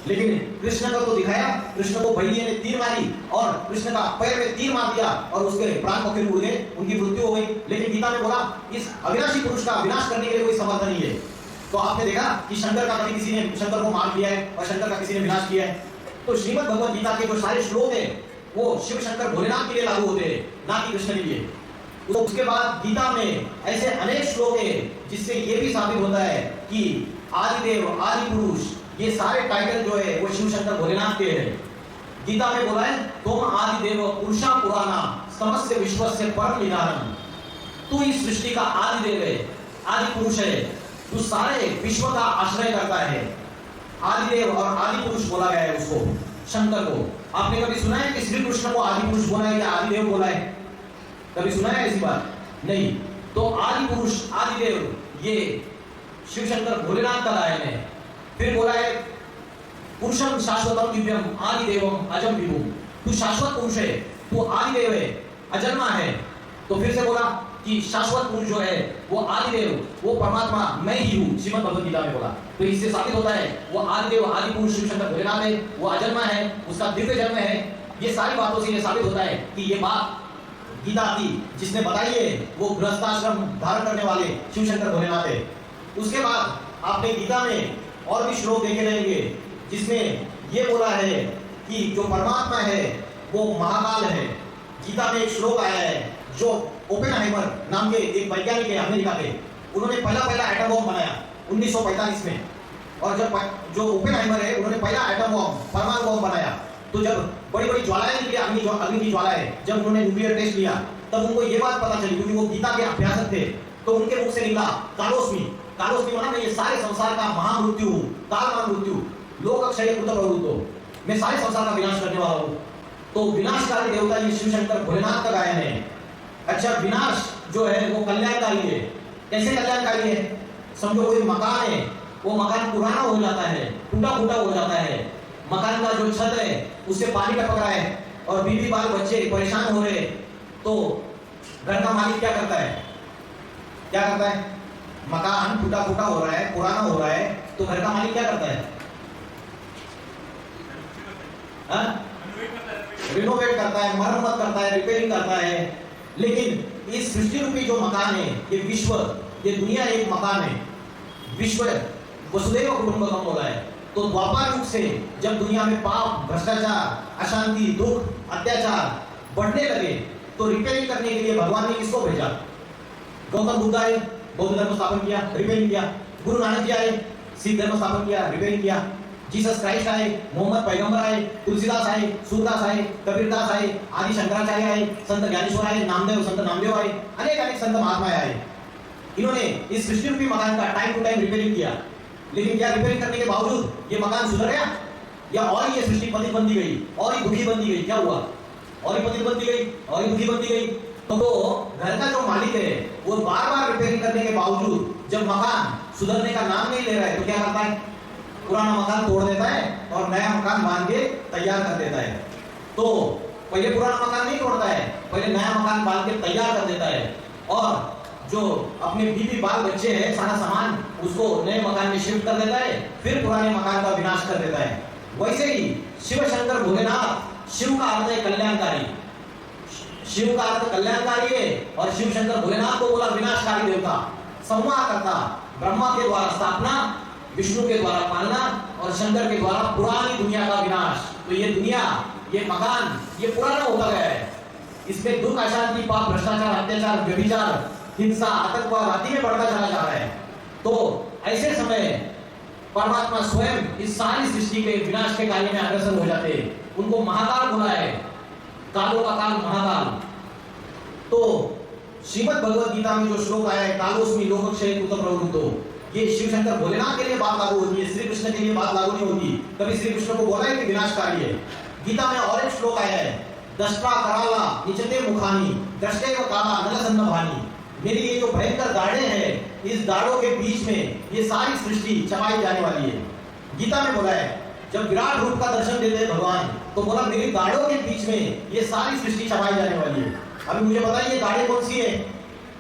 लेकिन कृष्ण का तो दिखाया, कृष्ण को भैया ने तीर मारी और कृष्ण का पैर में तीर मार दिया और उसके प्राण पखेरु उड़ गए, उनकी मृत्यु हो गई। लेकिन गीता में बोला इस अविनाशी पुरुष का विनाश करने के लिए कोई समर्थ नहीं है। तो आपने देखा कि शंकर का कभी किसी ने शंकर को मार दिया है और शंकर का किसी ने विनाश किया है। तो श्रीमद् भगवद गीता के जो सारे श्लोक है वो शिव शंकर भोलेनाथ के लिए लागू होते हैं, ना कि कृष्ण के लिए। तो उसके बाद गीता में ऐसे अनेक श्लोक है जिससे ये भी साबित होता है कि आदिदेव, आदि पुरुष, ये सारे टाइटल जो है वो शिव शंकर भोलेनाथ के हैं। गीता में बोला है तुम आदिदेव पुरुषा पुराना समस्त विश्वस्य परम निधानम। तू इस सृष्टि का आदिदेव है, आदि पुरुष है, तू सारे विश्व का आश्रय करता है। आदिदेव और आदि पुरुष बोला गया है उसको, शंकर को। आपने कभी सुना है कि श्री कृष्ण को आदि पुरुष बोला है या आदिदेव बोला है? कभी सुना है ऐसी बात? नहीं। तो आदि पुरुष, आदिदेव, ये शिव शंकर भोलेनाथ का गायन है। फिर बोला है पुरुषम शाश्वतम दिव्यम आदिदेवम अजम विभुम। तू शाश्वत पुरुष है, तू आदिदेव है, अजन्मा है। तो फिर से बोला कि शाश्वत पुरुष जो है वो आदिदेव, वो परमात्मा मैं ही हूँ, श्रीमद् भगवद गीता में बोला। तो इससे साबित होता है वो आदिदेव, आदि पुरुष शिव शंकर भोलेनाथ है, वो अजन्मा है, उसका दिव्य जन्म है। ये सारी बातों से ये साबित होता है कि ये बात गीता की जिसने बताई है वो गृहस्थाश्रम धारण करने वाले शिव शंकर भोलेनाथ है। उसके बाद आपने गीता में और भी श्लोक देखे रहेंगे जिसमें ये बोला है कि जो परमात्मा है वो महाकाल है। गीता में एक श्लोक आया है जो ओपेनहाइमर नाम के एक वैज्ञानिक है अमेरिका के, उन्होंने पहला एटम बम बनाया 1945 में। और जब जो ओपेनहाइमर है उन्होंने पहला एटम बम, परमाणु बम बनाया। तो जब बड़ी बड़ी ज्वालाएं निकली, अग्नि की ज्वालाएं, जब उन्होंने न्यूक्लियर टेस्ट लिया तब उनको ये बात पता चली, क्योंकि वो गीता के अभ्यासक थे। तो उनके मुख से निकला कालोस्मी। कालोस्मी माना मैं ये सारे संसार का महामृत्यु हूँ, काल महामृत्यु, लोक अक्षय कृत प्रवृत्तो, मैं सारे संसार का विनाश करने वाला हूँ। तो विनाशकारी देवता ये शिव शंकर भोलेनाथ का गायन है। अच्छा, विनाश जो है वो कल्याणकारी है। कैसे कल्याणकारी है? समझो कोई मकान है, वो मकान पुराना हो जाता है, टूटा फूटा हो जाता है, मकान का जो छत है उससे पानी टपक रहा है और बीवी बाल बच्चे परेशान हो रहे, तो घर का मालिक क्या करता है? मकान टूटा फूटा हो रहा है, पुराना हो रहा है, तो घर का मालिक क्या करता है? रिनोवेट करता है, मरम्मत करता है, रिपेयरिंग करता है। लेकिन इस सृष्टि रूपी जो मकान है, ये विश्व, ये दुनिया एक मकान है। विश्व वसुदेव कुटुंबकम बोला है। तो द्वापर युग से जब दुनिया में पाप, भ्रष्टाचार, अशांति, दुख, अत्याचार बढ़ने लगे तो रिपेयरिंग करने के लिए भगवान ने किसको भेजा? गौतम बुद्ध आए, बौद्ध धर्म स्थापन किया, रिपेयरिंग किया। गुरु नानक जी आए, सिख धर्म स्थापन किया, रिपेयरिंग किया। जीसस क्राइस्ट आए, मोहम्मद पैगंबर आए, तुलसीदास आए, सूरदास आए, कबीरदास आए, आदि शंकराचार्य आए, संत ज्ञानेश्वर आए, संत नामदेव आए, अनेक संत महात्मा आए। इन्होंने इस सृष्टि रूपी मकान का टाइम टू टाइम रिपेयरिंग किया। लेकिन क्या रिपेयरिंग करने के बावजूद ये मकान सुधर गया या और ये सृष्टि पतित बनती गई, और ही दुखी बनती गई? क्या हुआ? और ही पतित बनती गई, और ही दुखी बनती गई। तो घर का जो मालिक है वो बार बार रिपेयरिंग करने के बावजूद जब मकान सुधरने का नाम नहीं ले रहा है तो क्या करता है? पुराना मकान तोड़ देता है और नया मकान बांध के तैयार कर देता है। तो पहले पुराना मकान नहीं तोड़ता है, पहले नया मकान बांध के तैयार कर देता है और जो अपने बीवी बाल बच्चे हैं, सारा सामान उसको नए मकान में शिफ्ट कर देता है, फिर पुराने मकान का विनाश कर देता है। वैसे ही शिव शंकर भोलेनाथ, शिव का अर्थ है कल्याणकारी। शिव का अर्थ कल्याणकारी है और शिव शंकर भोलेनाथ को बोला विनाशकारी देवता, संहार करता, ब्रह्मा के द्वारा स्थापना, विष्णु के द्वारा पालना और शंकर के द्वारा पुरानी दुनिया का विनाश। तो ये दुनिया, ये मकान, ये पुराना होता गया है। इसमें दुख, अशांति, पाप, भ्रष्टाचार, अत्याचार, व्यभिचार, हिंसा, आतंकवाद आदि में बढ़ता चला जा रहा है। तो ऐसे समय परमात्मा स्वयं इस सारी सृष्टि के विनाश के कार्य में अग्रसर हो जाते हैं। उनको महाकाल बोला है, कालों का काल महाकाल। तो श्रीमद् भगवद गीता में जो श्लोक आया है, कालोस्मि लोकक्षय कुत प्रवृत्तो, ये शिव शंकर भोलेनाथ के लिए बात लागू होती है, श्री कृष्ण के लिए बात लागू नहीं होती। कभी श्री कृष्ण को बोला है कि विनाशकारी है। गीता में और एक श्लोक आया है, दष्टा कराला निचते मुखानी दृष्टेव काला नलसन्नभानी। मेरी ये जो भयंकर दाढ़ें हैं, इस दाढ़ों के बीच में ये सारी सृष्टि छपाई जाने वाली है। गीता में बोला है, जब विराट रूप का दर्शन देते हैं भगवान, तो बोला मेरी दाढ़ों के बीच में ये सारी सृष्टि छपाई जाने वाली है। अभी मुझे बताइए ये दाढ़ें कौन सी है?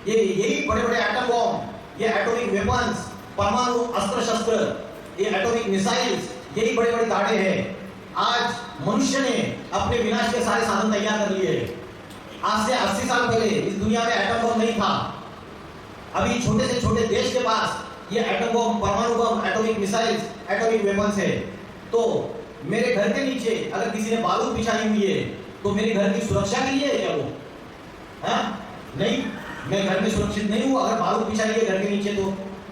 ये यही बड़े बड़े एटम बॉम्ब, ये एटॉमिक वेपन्स, परमाणु अस्त्र शस्त्र, ये एटॉमिक मिसाइल्स, यही बड़े बड़े दाढ़ें हैं। आज मनुष्य ने अपने विनाश के सारे साधन तैयार कर लिए। आज से 80 साल पहले इस दुनिया में एटम बम नहीं था। अभी छोटे से छोटे देश के पास ये एटम बम, परमाणु बम, एटॉमिक मिसाइल्स, एटॉमिक वेपन्स है। तो मेरे घर के नीचे अगर किसी ने बारूद बिछाई हुई है, तो मेरे घर की सुरक्षा के लिए है क्या वो? नहीं, मैं घर में सुरक्षित नहीं हूं अगर बारूद बिछाई है घर के नीचे। तो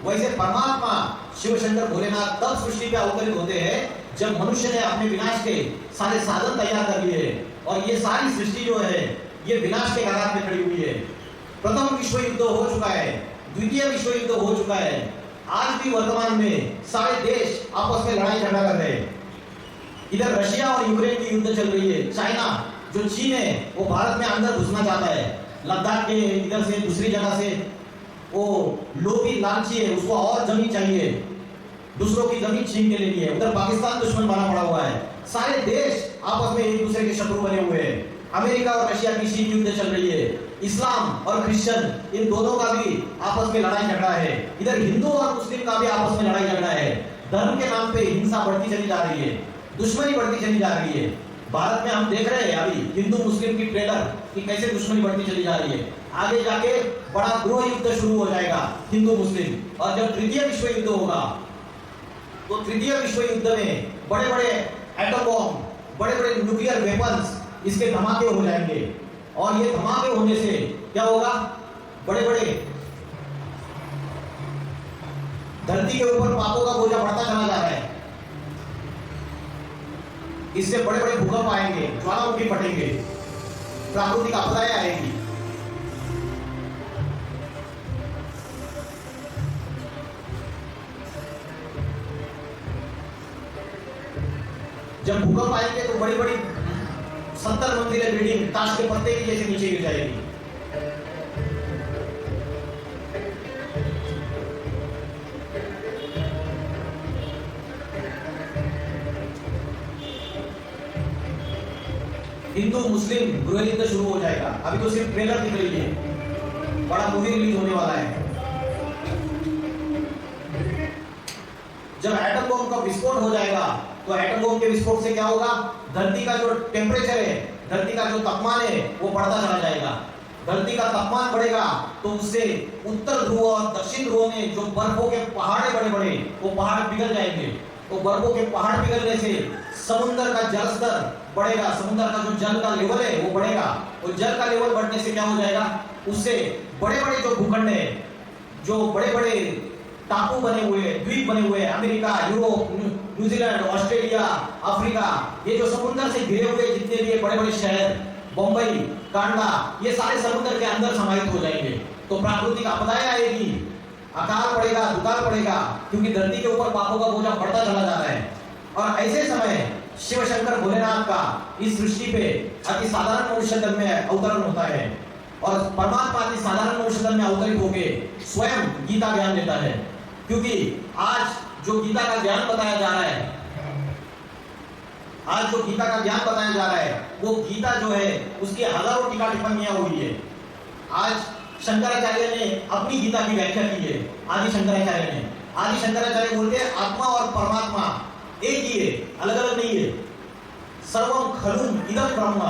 वैसे परमात्मा शिव शंकर भोलेनाथ तब सृष्टि पे अवतरित होते हैं जब मनुष्य ने अपने विनाश के सारे साधन तैयार कर लिए हैं। और ये सारी सृष्टि जो है ये विनाश के कगार पे खड़ी हुई है। प्रथम विश्व युद्ध हो चुका है, द्वितीय विश्व युद्ध हो चुका है। आज भी वर्तमान में सारे देश आपस में लड़ाई झगड़ा कर रहे हैं। इधर रशिया और यूक्रेन की युद्ध चल रही है। चाइना, जो चीन है, वो भारत में अंदर घुसना चाहता है। लद्दाख के इधर से दूसरी जगह से वो लोभी लालची है, उसको और जमीन चाहिए, दूसरों की जमीन छीन के ले ली है। उधर पाकिस्तान दुश्मन बना पड़ा हुआ है। सारे देश आपस में एक दूसरे के शत्रु बने हुए हैं। अमेरिका और रशिया की शीत युद्ध चल रही है। इस्लाम और क्रिश्चियन, इन दोनों का भी आपस में लड़ाई झगड़ा है। इधर हिंदू और मुस्लिम का भी आपस में लड़ाई झगड़ा है। धर्म के नाम पे हिंसा बढ़ती चली जा रही है, दुश्मनी बढ़ती चली जा रही है। भारत में हम देख रहे हैं अभी हिंदू मुस्लिम की ट्रेलर कि कैसे दुश्मनी बढ़ती चली जा रही है। आगे जाके बड़ा गृह युद्ध शुरू हो जाएगा हिंदू मुस्लिम। और जब तृतीय विश्व युद्ध होगा, तो तृतीय विश्व युद्ध में बड़े बड़े एटम बॉम्ब, बड़े बड़े न्यूक्लियर वेपन्स, इसके धमाके हो जाएंगे। और ये धमाके होने से क्या होगा? बड़े बड़े धरती के ऊपर पापों का बोझा बढ़ता चला जा रहा है। इससे बड़े बड़े भूकंप आएंगे, ज्वालामुखी फटेंगे, प्राकृतिक आपदाएं आएगी। जब भूकंप आएंगे तो बड़ी बड़ी 70 मंजिलें बिल्डिंग ताश के पत्ते की जैसे नीचे गिर जाएगी। हिंदू मुस्लिम गृह युद्ध शुरू हो जाएगा। अभी तो सिर्फ ट्रेलर दिख रही है, बड़ा मूवी रिलीज होने वाला है। जब एटम बम का विस्फोट हो जाएगा, तो एटम बम के विस्फोट से क्या होगा? धरती का जो टेम्परेचर है, धरती का जो तापमान है, वो बढ़ता चला जाएगा। धरती का तापमान बढ़ेगा तो उससे उत्तर ध्रुव और दक्षिण ध्रुव में जो बर्फों के पहाड़ बड़े बड़े, वो पहाड़ पिघल जाएंगे। तो बर्फों के पहाड़ पिघलने से समुद्र का जल स्तर बढ़ेगा, समुद्र का जो जल का लेवल है वो बढ़ेगा। और जल का लेवल बढ़ने से क्या हो जाएगा? उससे बड़े बड़े जो भूखंड है, जो बड़े बड़े टापू बने हुए, द्वीप बने हुए, America, Europe, New Zealand, Australia, Africa, ये जो समुद्र से घिरे हुए जितने भी बड़े बड़े शहर, बम्बई, कांडा, ये सारे समुद्र के अंदर समाहित हो जाएंगे। तो प्राकृतिक आपदाएं आएगी, अकाल पड़ेगा, दुकाल पड़ेगा, क्योंकि धरती के ऊपर पापों का बोझा बढ़ता चला जा रहा है। और ऐसे समय शिव शंकर भोलेनाथ का इस सृष्टि पे अति साधारण मनुष्य तन में अवतरण होता है। और परमात्मा अति साधारण मनुष्य तन में अवतरित होकर स्वयं गीता ज्ञान देता है। क्योंकि आज जो गीता का ज्ञान बताया जा रहा है, आज जो गीता का ज्ञान बताया जा रहा है, वो गीता जो है उसकी हजारों टीका टिप्पणियां हुई है। आज शंकराचार्य ने अपनी गीता की व्याख्या की है। आदि शंकराचार्य बोलते हैं आत्मा और परमात्मा एक ही है, अलग अलग नहीं है। सर्वम खलु इदम ब्रह्म,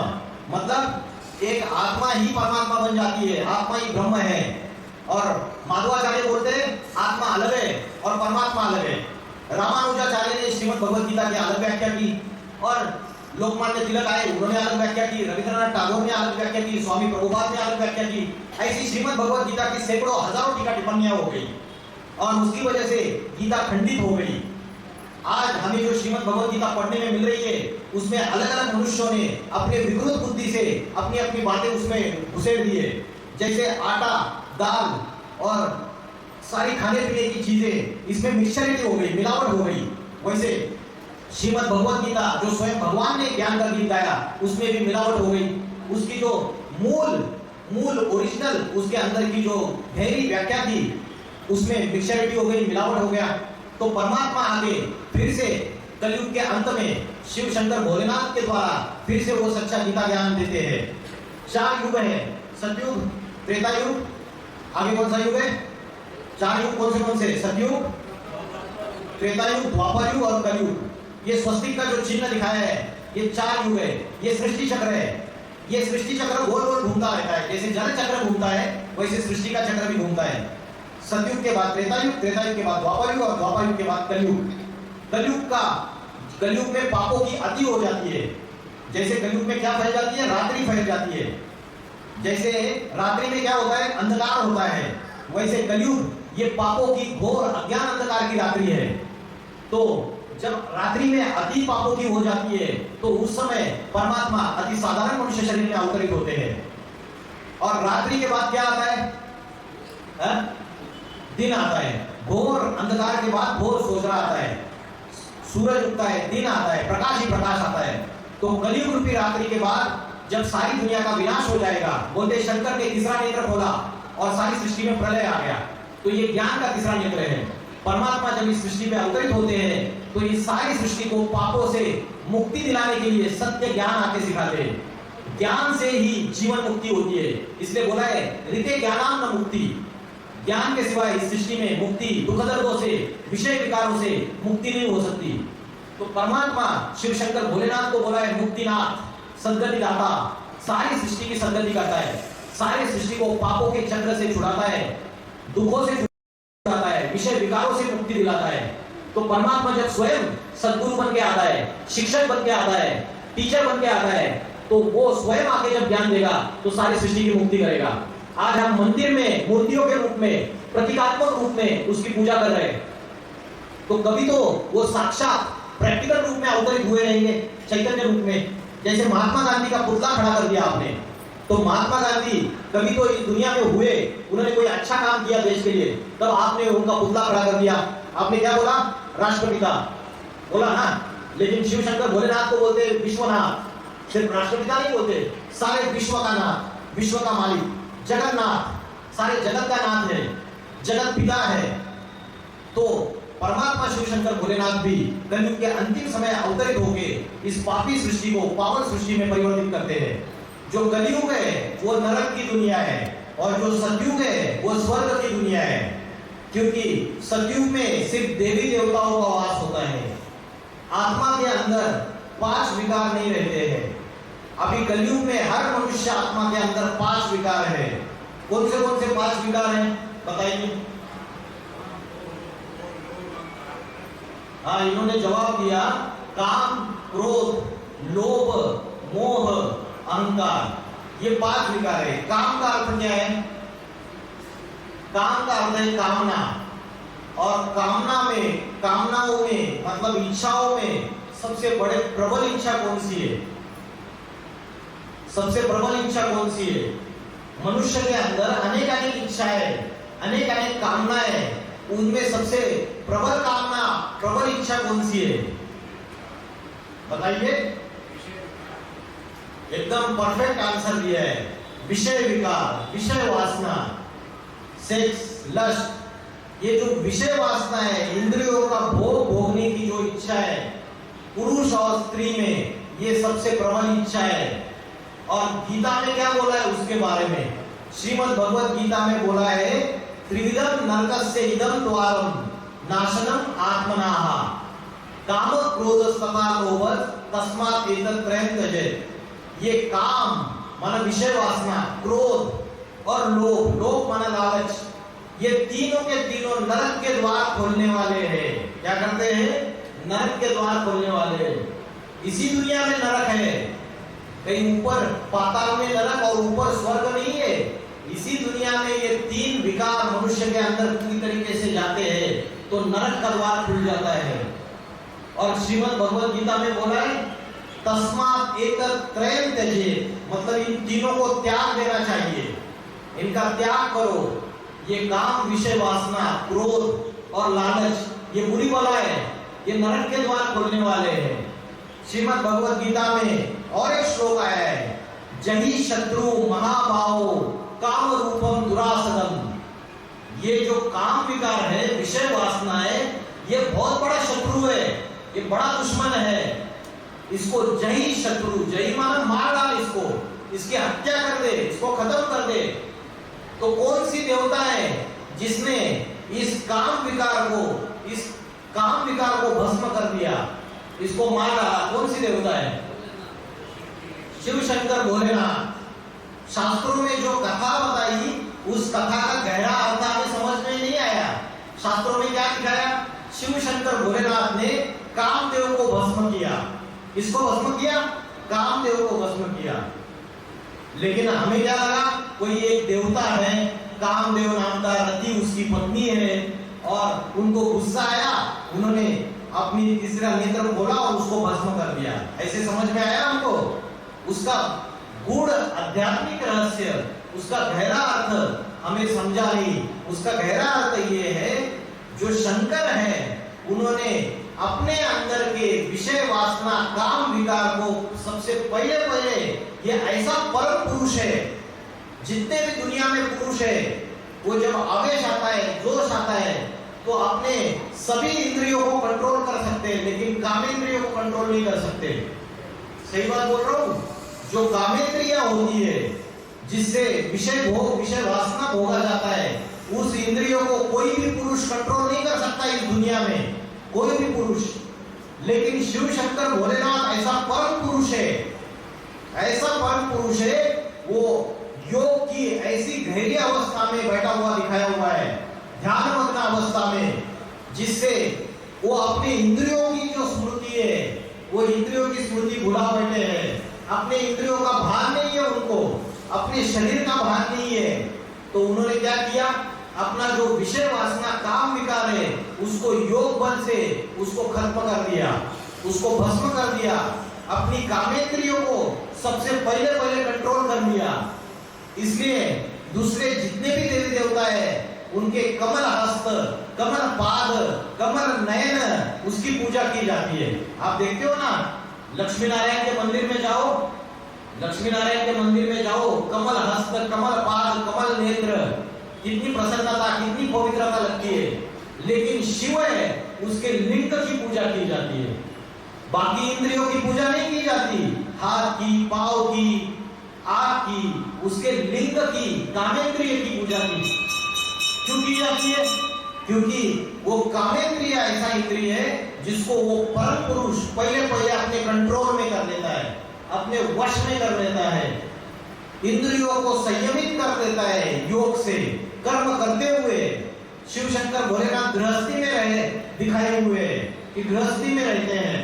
मतलब एक आत्मा ही परमात्मा बन जाती है, आत्मा ही ब्रह्म है। और माधवाचार्य बोलते हैं आत्मा अलग है और परमात्मा अलग है। रामानुजाचार्य ने श्रीमद् भगवद गीता की अलग व्याख्या की, और लोकमान्य तिलक आए, उन्होंने अलग व्याख्या की, रविंद्रनाथ टैगोर ने अलग व्याख्या की, स्वामी प्रभुपाद ने अलग व्याख्या की। ऐसी श्रीमद् भगवद गीता की सैकड़ों हजारों टीका टिप्पणियां हो गई और उसकी वजह से गीता खंडित हो गई। आज हमें जो श्रीमद् भगवद गीता पढ़ने में मिल रही है, उसमें अलग अलग मनुष्यों ने अपने विकृत बुद्धि से अपनी अपनी बातें उसमें घुसेड़ दी है। जैसे आटा, दाल और सारी खाने पीने की चीजें इसमें मिक्सचरिटी हो गई, मिलावट हो गई। वैसे श्रीमद् भगवद गीता जो स्वयं भगवान ने ज्ञान का गीत गाया, उसमें भी मिलावट हो गई। उसकी जो मूल ओरिजिनल उसके अंदर की जो गहरी व्याख्या थी, उसमें मिक्सचरिटी हो गई, मिलावट हो गया। तो परमात्मा आगे फिर से कलयुग के अंत में शिव शंकर भोलेनाथ के द्वारा फिर से वो सच्चा गीता ज्ञान देते हैं। 4 युग है, सतयुग, त्रेता युग, आगे कौन सा युग है? 4 युग कौन से? सतयुग, त्रेता युग, द्वापर युग और कलयुग। ये स्वस्तिक का जो चिन्ह दिखाया है, ये 4 युग है। ये सृष्टि चक्र है। ये सृष्टि चक्र गोल गोल घूमता रहता है। जैसे जल चक्र घूमता है, वैसे सृष्टि का चक्र भी घूमता है। सतयुग के बाद त्रेता युग, त्रेता युग के बाद द्वापर युग और द्वापर युग के बाद कलयुग। कलयुग में पापों की अति हो जाती है। जैसे कलयुग में क्या फैल जाती है? रात्रि फैल जाती है। जैसे रात्रि में क्या होता है? अंधकार होता है। वैसे कलयुग ये पापों की घोर अज्ञान अंधकार की रात्रि है। तो जब रात्रि में अति पापों की हो जाती है, तो उस समय परमात्मा अति साधारण मनुष्य शरीर में अवतरित होते हैं। और रात्रि के बाद क्या आता है? दिन आता है। घोर अंधकार के बाद घोर सोजरा आता है, सूरज उगता है, दिन आता है, प्रकाश ही प्रकाश आता है। तो कलयुग रूपी रात्रि के बाद जब सारी दुनिया का विनाश हो जाएगा, बोलते शंकर ने तीसरा नेत्र खोला और सारी सृष्टि में प्रलय आ गया। तो ये ज्ञान का तीसरा नेत्र है। परमात्मा जब इस सृष्टि में अवतरित होते हैं, तो इस सारी सृष्टि को पापों से मुक्ति दिलाने के लिए सत्य ज्ञान आके सिखाते हैं। ज्ञान से ही जीवन मुक्ति होती है। इसलिए बोला है ऋते ज्ञानाम न मुक्ति। ज्ञान के सिवाय इस सृष्टि में मुक्ति, दुख दर्दों से, विषय विकारों से मुक्ति नहीं हो सकती। तो परमात्मा शिव शंकर भोलेनाथ को बोला है मुक्तिनाथ, सद्गति दाता। सारी सृष्टि की सद्गति करता है, सारी सृष्टि को पापों के चक्र से छुड़ाता है, दुखों से छुड़ाता है, विषय विकारों से मुक्ति दिलाता है। तो परमात्मा जब स्वयं सद्गुरु बन के आता है, शिक्षक बन के आता है, टीचर बन के आता है, तो वो स्वयं आके जब ज्ञान देगा तो सारी सृष्टि की मुक्ति करेगा। आज हम मंदिर में मूर्तियों के रूप में, प्रतीकात्मक रूप में उसकी पूजा कर रहे हैं, तो कभी तो वो साक्षात प्रैक्टिकल रूप में अवतरित हुए रहेंगे, चैतन्य रूप में। जैसे महात्मा गांधी का पुतला खड़ा कर दिया आपने, तो महात्मा गांधी कभी तो इस दुनिया में हुए, उन्होंने कोई अच्छा काम किया देश के लिए, तब आपने उनका पुतला खड़ा कर दिया। आपने क्या बोला? राष्ट्रपिता बोला ना। लेकिन शिव शंकर भोलेनाथ को बोलते विश्वनाथ। सिर्फ राष्ट्रपिता नहीं बोलते, सारे विश्व का नाथ, विश्व का मालिक, जगन्नाथ, सारे जगत का नाथ है, जगत पिता है। तो परमात्मा शिव शंकर भोलेनाथ भी कलयुग के अंतिम समय अवतरित होकर इस पापी सृष्टि को पावन सृष्टि में परिवर्तित करते हैं। जो कलयुग है वो नरक की दुनिया है, और जो सतयुग है वो स्वर्ग की दुनिया है। क्योंकि सतयुग में सिर्फ देवी देवताओं का वास होता है, आत्मा के अंदर 5 विकार नहीं रहते हैं। अभी कलयुग में हर मनुष्य आत्मा के अंदर 5 विकार है। कौन से 5 विकार हैं बताइए? हाँ, इन्होंने जवाब दिया काम, क्रोध, लोभ, मोह, अहंकार। ये 5 विकार है। काम का अर्थ क्या है? काम का अर्थ है कामना, और कामनाओं में मतलब इच्छाओं में सबसे बड़े प्रबल इच्छा कौन सी है? सबसे प्रबल इच्छा कौन सी है? मनुष्य के अंदर अनेक इच्छाएं, अनेक कामनाएं, उनमें सबसे प्रबल कामना, प्रबल इच्छा कौन सी है? बताइए। एकदम परफेक्ट आंसर दिया है, विषय विकार, विषय वासना, सेक्स, लस्ट। ये जो विषय वासना है, इंद्रियों का भोग भोगने की जो इच्छा है, पुरुष और स्त्री में ये सबसे प्रबल इच्छा है। और गीता में क्या बोला है उसके बारे में? श्रीमद् भगवद गीता में बोला है त्रिविधम नरकस्य इदं द्वारम नाशनम आत्मनाः काम क्रोध तथा लोभ तस्मात् एतत् त्रयं त्यजेत्। ये काम, माना विषय वासना, क्रोध और लोभ, लोभ माना लालच, ये तीनों के तीनों नरक के द्वार खोलने वाले हैं। क्या करते हैं? नरक के द्वार खोलने वाले हैं। इसी दुनिया में नरक है, कहीं ऊपर पाताल में नरक और ऊपर स्वर्ग नहीं है। इसी दुनिया में ये तीन विकार मनुष्य के अंदर पूरी तरीके से जाते हैं तो नरक का द्वार खुल जाता है। और श्रीमद् भगवद गीता में बोला है तस्मात् एतत्त्रयं त्यजेत्, मतलब इन तीनों को त्याग देना चाहिए, इनका त्याग करो। ये काम, विषय वासना, क्रोध और लालच ये बुरी बला है, ये नरक के द्वार खोलने वाले हैं। श्रीमद् भगवद गीता में और एक श्लोक आया है, जहि शत्रु महाभावो काम रूपम दुरासदम। ये जो काम विकार है, विषय वासना है, ये बहुत बड़ा शत्रु है, ये बड़ा दुश्मन है। इसको जही शत्रु, जही माना मार डाल, इसकी हत्या कर दे, इसको खत्म कर दे। तो कौन सी देवता है जिसने इस काम विकार को भस्म कर दिया, इसको मार डाला? कौन सी देवता है? शिव शंकर भोलेनाथ। शास्त्रों में जो कथा बताई, उस कथा का गहरा अर्थ हमें समझ में नहीं आया। शास्त्रों में क्या दिखाया? शिव शंकर भोलेनाथ ने कामदेव को भस्म किया। इसको भस्म किया, कामदेव को भस्म किया। लेकिन हमें क्या लगा, कोई एक देवता है, कामदेव नाम का, रति उसकी पत्नी है, और उनको गुस्सा आया, उन्होंने अपनी तीसरा नेत्र खोला और उसको भस्म कर दिया। ऐसे समझ में आया हमको? उसका गूढ़ आध्यात्मिक रहस्य, उसका गहरा अर्थ हमें समझा नहीं। उसका गहरा अर्थ ये है, जो शंकर है उन्होंने अपने अंदर के विषय वासना, काम विकार को सबसे पहले ये ऐसा परम पुरुष है, जितने भी दुनिया में पुरुष है, वो जब आवेश आता है, जोश आता है, तो अपने सभी इंद्रियों को कंट्रोल कर सकते हैं, लेकिन कामेंद्रियों को कंट्रोल नहीं कर सकते। सही बात बोल रहा हूं? जो कामेंद्रियां होती है, जिससे विषय भोग, विषय वासना भोगा जाता है, उस इंद्रियों को कोई भी पुरुष कंट्रोल नहीं कर सकता इस दुनिया में, कोई भी पुरुष। लेकिन शिव शंकर भोलेनाथ ऐसा परम पुरुष है, ऐसा परम पुरुष है, वो योग की ऐसी गहरी अवस्था में बैठा हुआ दिखाया हुआ है, ध्यानमग्न अवस्था में, जिससे वो अपने इंद्रियों की जो स्मृति है, वो इंद्रियों की स्मृति भुला बैठे हैं। अपने इंद्रियों का भान नहीं है उनको, अपने शरीर का भान नहीं है। तो उन्होंने क्या किया? अपना जो विषय वासना, काम विकार है, उसको योग बल से उसको खत्म कर दिया, उसको भस्म कर दिया। अपनी कामेंद्रियों को सबसे पहले कंट्रोल कर लिया। इसलिए दूसरे जितने भी देवी देवता है, उनके कमल हस्त, कमल पाद, कमल नयन, उसकी पूजा की जाती है। आप देखते हो ना, लक्ष्मी नारायण के मंदिर में जाओ, लक्ष्मी नारायण के मंदिर में जाओ, कमल हस्त, कमल पाद, कमल नेत्र, कितनी प्रसन्नता, कितनी पवित्रता लगती है। लेकिन शिव है, उसके लिंग की पूजा की जाती है, बाकी इंद्रियों की पूजा नहीं की जाती। हाथ की, पांव की, आंख की, उसके लिंग की, कामेंद्रिय की पूजा की क्यों की जाती है? क्योंकि वो कामेंद्रिय ऐसा इंद्रिय है जिसको वो परम पुरुष पहले अपने कंट्रोल में कर लेता है, अपने वश में कर लेता है, इंद्रियों को संयमित कर देता है योग से, कर्म करते हुए। शिव शंकर भोलेनाथ गृहस्थी में रहे दिखाए हुए कि गृहस्थी में रहते हैं,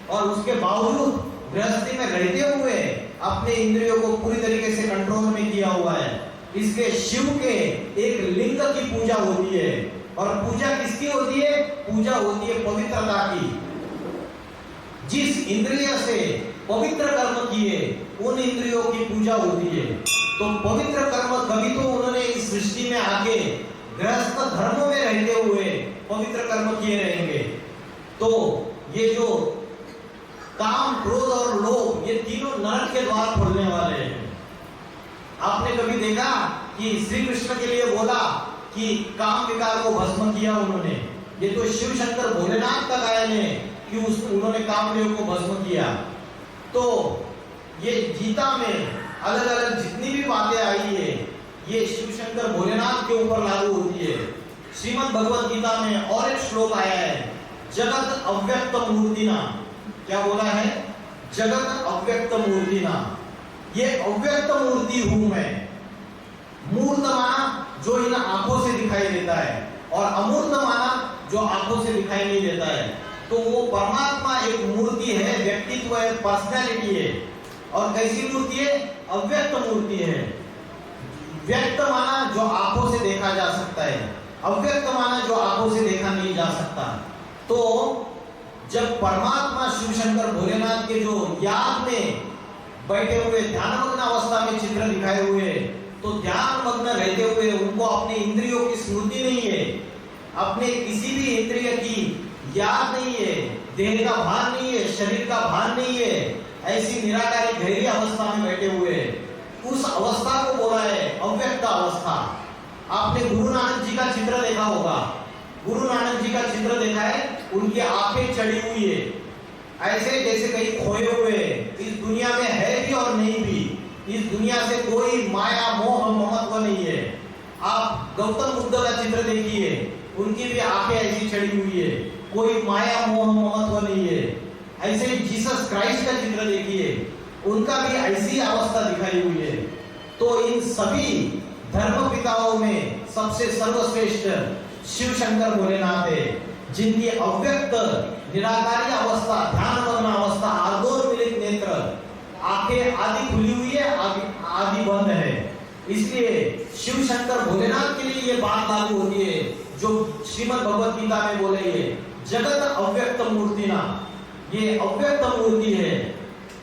और उसके बावजूद गृहस्थी में रहते हुए अपने इंद्रियों को पूरी तरीके से कंट्रोल में किया हुआ है। इसके शिव के एक लिंग की पूजा होती है, और पूजा किसकी होती है? पूजा होती है पवित्रता की। जिस इंद्रिय से पवित्र कर्म किए, उन इंद्रियों की पूजा होती है। तो पवित्र कर्म कभी तो उन्होंने इस सृष्टि में आके गृहस्थ धर्मों में रहते हुए पवित्र कर्म किए रहेंगे। तो ये जो काम, क्रोध और लोभ, ये तीनों नरक के द्वार खोलने वाले हैं। आपने कभी देखा कि श्री कृष्ण के लिए बोला कि काम विकार को भस्म किया उन्होंने? ये तो शिव शंकर भोलेनाथ का गायन है कि उन्होंने कामदेव को भस्म किया। तो ये गीता में अलग अलग जितनी भी बातें आई है, ये शिव शंकर भोलेनाथ के ऊपर लागू होती है। श्रीमद् भगवद गीता में और एक श्लोक आया है, जगत अव्यक्त मूर्तिना। क्या बोला है? जगत अव्यक्त मूर्तिना। ये अव्यक्त मूर्ति हूं मैं। मूर्त माना जो इन आंखों से दिखाई देता है, और अमूर्त माना जो आंखों से दिखाई नहीं देता है। तो वो परमात्मा एक मूर्ति है, व्यक्तित्व है, पर्सनैलिटी है। और कैसी मूर्ति है? अव्यक्त मूर्ति है। व्यक्त माना जो आंखों से देखा जा सकता है, अव्यक्त माना जो आंखों से देखा नहीं जा सकता। तो जब परमात्मा शिव शंकर भोलेनाथ के जो याद में बैठे हुए ध्यानमग्न अवस्था में चित्र दिखाए हुए, तो ध्यानमग्न रहते हुए उनको अपने इंद्रियों की स्मृति नहीं है, अपने किसी भी इंद्रिय की याद नहीं है, देह का भान नहीं है, शरीर का भान नहीं है, ऐसी निराकारी गहरी अवस्था में बैठे हुए, उस अवस्था को बोला है अव्यक्त अवस्था। आपने गुरु नानक जी का चित्र देखा होगा, गुरु नानक जी का चित्र देखा है, उनकी आंखें चढ़ी हुई है, ऐसे जैसे कहीं खोए हुए, इस दुनिया में है भी और नहीं भी, इस दुनिया से कोई माया मोह ममत्व नहीं है। आप गौतम बुद्ध का चित्र देखिए, उनकी भी आंखें ऐसी चढ़ी हुई है, कोई माया मोह ममत्व नहीं है। ऐसे ही जीसस क्राइस्ट का चित्र देखिए, उनका भी ऐसी अवस्था दिखाई हुई है। तो इन सभी धर्म पिताओं में सबसे सर्वश्रेष्ठ शिव शंकर भोलेनाथ है, जिनकी अव्यक्त निराकारी अवस्था, ध्यानमग्न अवस्था, आर्दोन्मिलित नेत्र, आंखें आधी खुली हुई है, आधी बंद है। इसलिए शिव शंकर भोलेनाथ के लिए ये बात लागू होती है जो श्रीमद् भगवत गीता में बोले, ये जगत अव्यक्त मूर्ति ना, ये अव्यक्त मूर्ति है,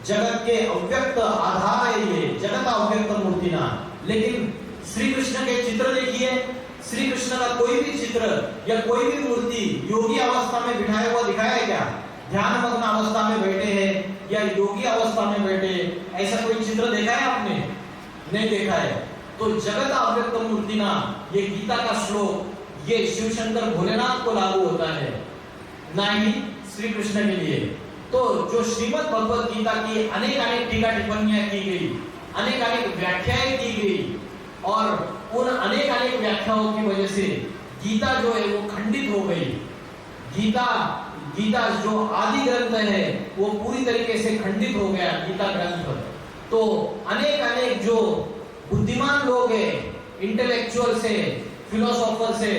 जगत के अव्यक्त आधार है, ये जगत अव्यक्त मूर्ति ना। लेकिन श्री कृष्ण के चित्र देखिए, श्री कृष्ण का कोई भी चित्र या कोई भी मूर्ति योगी अवस्था में बिठाया हुआ दिखाया है क्या? ध्यानमग्न अवस्था में बैठे हैं या योगी अवस्था में बैठे, ऐसा कोई चित्र देखा है आपने? नहीं देखा है। तो जगत अव्यक्त मूर्ति ना, ये गीता का श्लोक ये शिव शंकर भोलेनाथ को लागू होता है, ना ही श्री कृष्ण के लिए। तो जो श्रीमद् भगवत गीता की अनेक अनेक टीका टिप्पणियां की गई, अनेक अनेक व्याख्याएं की गई, और उन अनेक अनेक व्याख्याओं की वजह से गीता जो है वो खंडित हो गई। गीता जो आदि ग्रंथ है वो पूरी तरीके से खंडित हो गया गीता ग्रंथ। तो अनेक अनेक जो बुद्धिमान लोग हैं, इंटेलेक्चुअल से, फिलोसोफर से,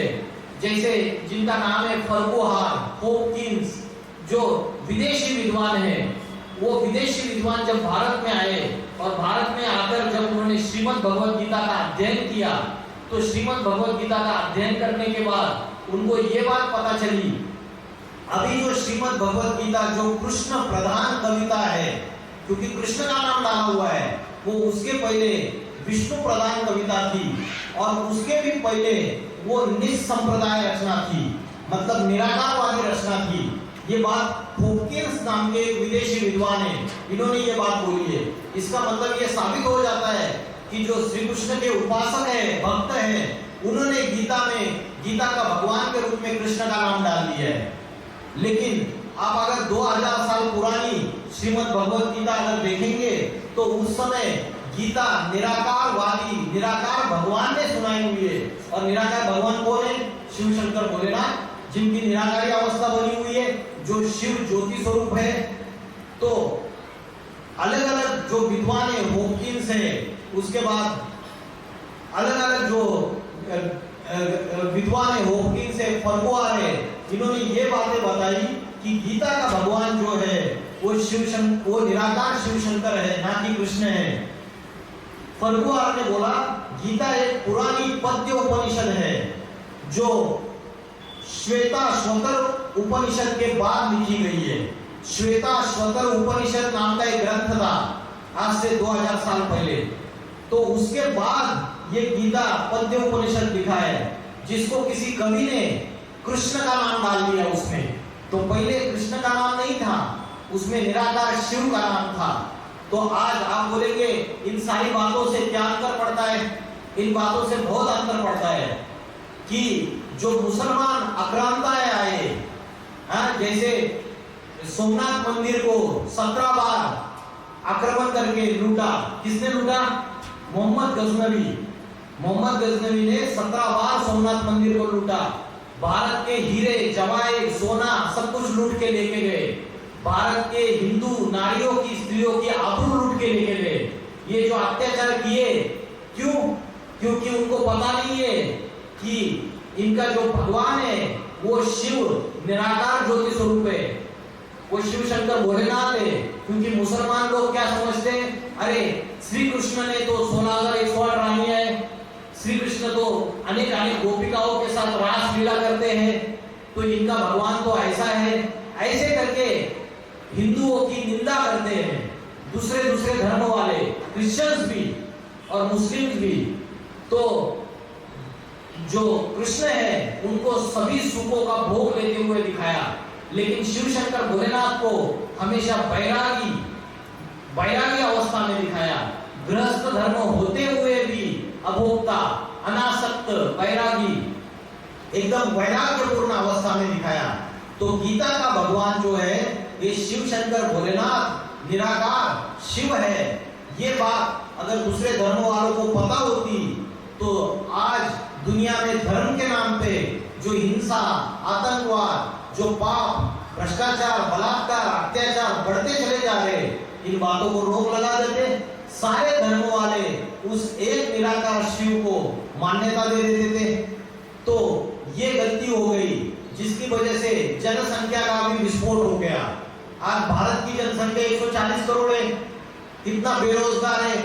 जैसे जिनका नाम है फर्गुहार, हॉपकिंस, जो विदेशी विद्वान हैं, वो विदेशी विद्वान जब भारत में आए और भारत में आकर जब उन्होंने श्रीमद् भगवत गीता का अध्ययन किया, तो श्रीमद् भगवत गीता का अध्ययन करने के बाद उनको ये बात पता चली, अभी जो श्रीमद् भगवत गीता जो कृष्ण प्रधान कविता है, क्योंकि कृष्ण का नाम डाला हुआ है, वो उसके पहले विष्णु प्रधान कविता थी, और उसके भी पहले वो निसंप्रदाय रचना थी, मतलब निराकारवादी रचना थी। ये बात हॉपकिंस नाम के एक विदेशी विद्वान है, इन्होंने ये बात बोली है। इसका मतलब ये साबित हो जाता है कि जो श्री कृष्ण के उपासक है, भक्त है, उन्होंने गीता में गीता का भगवान के रूप में कृष्ण का नाम डाल दिया है। लेकिन आप अगर 2000 साल पुरानी श्रीमद् भगवत गीता अगर देखेंगे, तो उस समय गीता निराकारवादी, निराकार भगवान ने सुनाई हुई है। और निराकार भगवान कौन है? शिव शंकर भोलेनाथ, जिनकी निराकारी अवस्था बनी हुई है, जो शिव ज्योति स्वरूप है। तो अलग अलग जो विद्वान है, हॉपकिंस है, उसके बाद अलग अलग जो विद्वान है, हॉपकिंस है, फर्गुहार है, इन्होंने ये बातें बताई कि गीता का भगवान जो है वो वो निराकार शिव शंकर है, ना कि कृष्ण है। फर्गुहार ने बोला गीता एक पुरानी पद्य उपनिषद है, जो श्वेताश्वतर उपनिषद के बाद लिखी गई है। श्वेताश्वतर उपनिषद नाम का एक ग्रंथ था, आज से 2000 साल पहले। तो उसके बाद ये गीता पद्य उपनिषद लिखा है, जिसको किसी कवि ने कृष्ण का नाम डाल दिया उसमें। तो पहले कृष्ण का नाम नहीं था, उसमें निराकार शिव का नाम था। तो आज आप बोलेंगे इन सारी बातों से क्या अंतर पड़ता है? इन बातों से बहुत अंतर पड़ता है कि जो मुसलमान आक्रांताएं आए, जैसे सोमनाथ मंदिर को 17 बार आक्रमण करके लूटा। किसने लूटा? मोहम्मद गजनवी ने 17 बार सोमनाथ मंदिर को लूटा। भारत के हीरे जवाहर सोना सब कुछ लूट के लेके गए। भारत के हिंदू नारियों की, स्त्रियों की आबरू लूट के लेके गए। ये जो अत्याचार किए, क्यों? क्योंकि उनको पता नहीं है कि इनका जो भगवान है वो शिव निराकार ज्योति स्वरूप है, वो शिव शंकर भोलेनाथ है। क्योंकि मुसलमान लोग क्या समझते हैं, अरे श्री कृष्ण ने तो 16,108 रानियां है, श्री कृष्ण तो अनेक अनेक गोपिकाओं के साथ रास लीला करते हैं, तो इनका भगवान तो ऐसा है। ऐसे करके हिंदुओं की निंदा करते हैं दूसरे धर्म वाले, क्रिश्चियंस भी और मुस्लिम्स भी। तो जो कृष्ण है उनको सभी सुखों का भोग लेते हुए दिखाया, लेकिन शिव शंकर भोलेनाथ को हमेशा बैरागी अवस्था में दिखाया। गृहस्थ धर्म होते हुए भी अभोक्ता, अनासक्त, बैरागी, एकदम वैराग्यपूर्ण अवस्था में दिखाया। तो गीता का भगवान जो है ये शिव शंकर भोलेनाथ निराकार शिव है। ये बात अगर दूसरे धर्म वालों को पता होती तो आज दुनिया में धर्म के नाम पे जो हिंसा, आतंकवाद, जो पाप, भ्रष्टाचार, बलात्कार, अत्याचार बढ़ते चले जा रहे, इन बातों को रोक लगा देते। सारे धर्म वाले उस एक निराकार शिव को मान्यता दे देते थे। तो ये गलती हो गई जिसकी वजह से जनसंख्या का भी विस्फोट हो गया। आज भारत की जनसंख्या 140 करोड़ है, कितना बेरोजगार है,